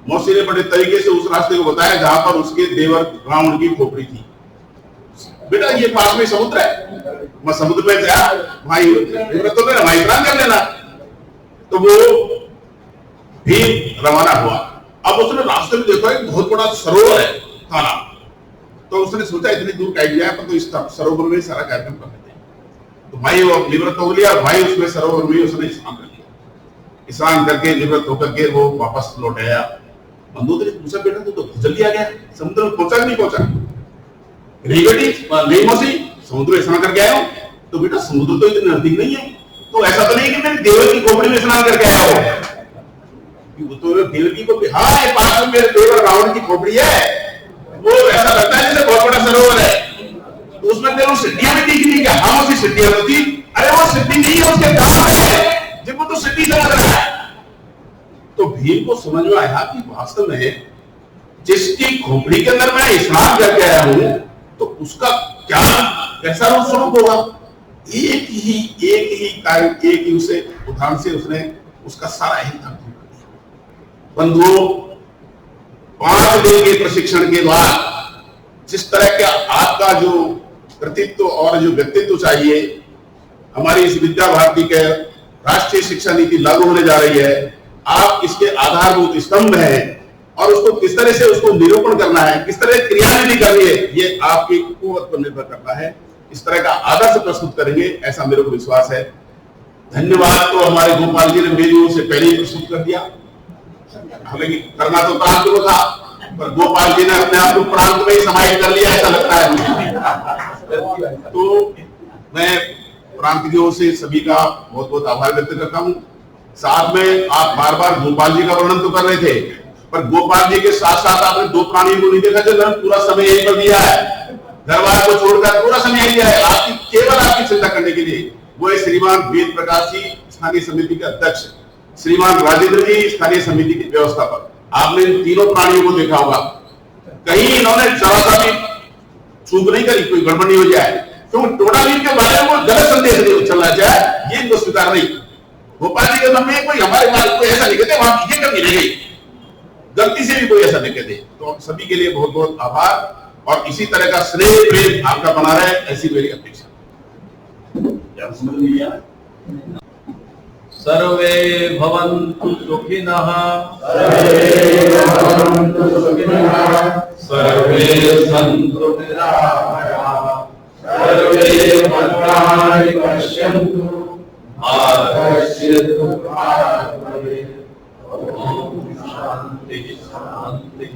[SPEAKER 11] मौसी ने बड़े तरीके से उस रास्ते को बताया जहां पर उसके देवर रावण की खोपड़ी थी। बेटा ये पास में समुद्र है, मैं समुद्र में गया, वहां निवृत्त हो गया, वहां स्नान कर लेना। तो वो भीम रवाना हुआ। अब उसने रास्ते में देखा एक बहुत बड़ा सरोवर है, तालाब, तो उसने सोचा इतनी दूर कैसे जाए, पर तो इस सरोवर में सारा कार्यक्रम कर लेते हैं। तो भाई वो निवृत्त हो लिया, भाई उसमें सरोवर में उसने स्नान कर लिया। स्नान करके निवृत्त होकर के वो वापस लौट आया। मंदोदरी पूछा बेटा तू तो जल्दी आ गया, समुद्र में पहुंचा नहीं पहुंचा। नहीं बेटी नहीं मौसी, समुद्र में स्नान करके आया हूं। तो बेटा समुद्र तो इतने नजदीक नहीं है, तो ऐसा तो नहीं कि मेरे देवर की खोपड़ी में स्नान करके आया हो। तो देवर की खोपड़ी, हाँ ये पास में मेरे देवर रावण की खोपड़ी है, वो ऐसा लगता है जैसे बहुत बड़ा सरोवर है। तो उसमें तेरे सिद्धियां भी दिख रही, हाँ उसी सिद्धियां तो थी, अरे वो सिद्धि नहीं है, उसके दांत है जिनको तो सिद्धि समझ रहा है। तो भीम को समझ में आया कि वास्तव में जिसकी खोपड़ी के अंदर मैं स्नान करके आया हूं, तो उसका क्या कैसा रूप स्वरूप होगा। एक ही कार्य, एक ही उसे उदाहरण से उसने उसका सारा अहंकार दूर कर दिया। बंधुओं 5 दिन के प्रशिक्षण के बाद जिस तरह का आपका जो कृतित्व और जो व्यक्तित्व चाहिए, हमारी इस विद्या भारती के राष्ट्रीय शिक्षा नीति लागू होने जा रही है, आप इसके आधारभूत स्तंभ हैं, और उसको किस तरह से उसको निरूपण करना है, किस तरह क्रियान्वित करनी है, ये आपकी कुवत पर निर्भर करता है। इस तरह का आदर्श प्रस्तुत करेंगे, ऐसा मेरे को विश्वास है। धन्यवाद तो हमारे गोपाल जी ने मेरी ओर से पहले ही प्रस्तुत कर दिया, हालांकि करना तो प्रांत को था, पर गोपाल जी ने अपने आप को प्रांत में ही समाहित कर लिया, ऐसा लगता है मुझे। तो मैं प्रांत की ओर से सभी का बहुत बहुत आभार व्यक्त करता हूँ। साथ में आप बार बार गोपाल जी का वर्णन तो कर रहे थे, पर गोपाल जी के साथ साथ आपने दो प्राणियों को नहीं देखा, जिन्होंने पूरा समय यही पर दिया है, घर बार को छोड़कर पूरा समय यही दिया है आपकी, केवल आपकी चिंता करने के लिए। वो है श्रीमान वेद प्रकाश जी, स्थानीय समिति के अध्यक्ष, श्रीमान राजेंद्र जी, स्थानीय समिति के व्यवस्थापक। आपने इन तीनों प्राणियों को देखा होगा, कहीं इन्होंने जरा सा भी चूक नहीं करी, कोई गड़बड़ नहीं हो जाए, क्योंकि टोडावीर के बारे में कोई गलत संदेश नहीं चलना चाहे, ये इनको स्वीकार नहीं। गोपाल जी के मन में कोई हमारे बारे कोई ऐसा नहीं कहते वहां ये कमी रह गई, गलती से भी कोई ऐसा नहीं कहते। तो सभी के लिए बहुत बहुत आभार, और इसी तरह का स्नेह प्रेम आपका बना रहे, ऐसी मेरी अपेक्षा।
[SPEAKER 2] सर्वे भवन्तु सुखिनः, सर्वे सन्तु निरामयाः, सर्वे भद्राणि पश्यन्तु मा कश्चित् दुःखाय भवेत्। ओम शांति शांति।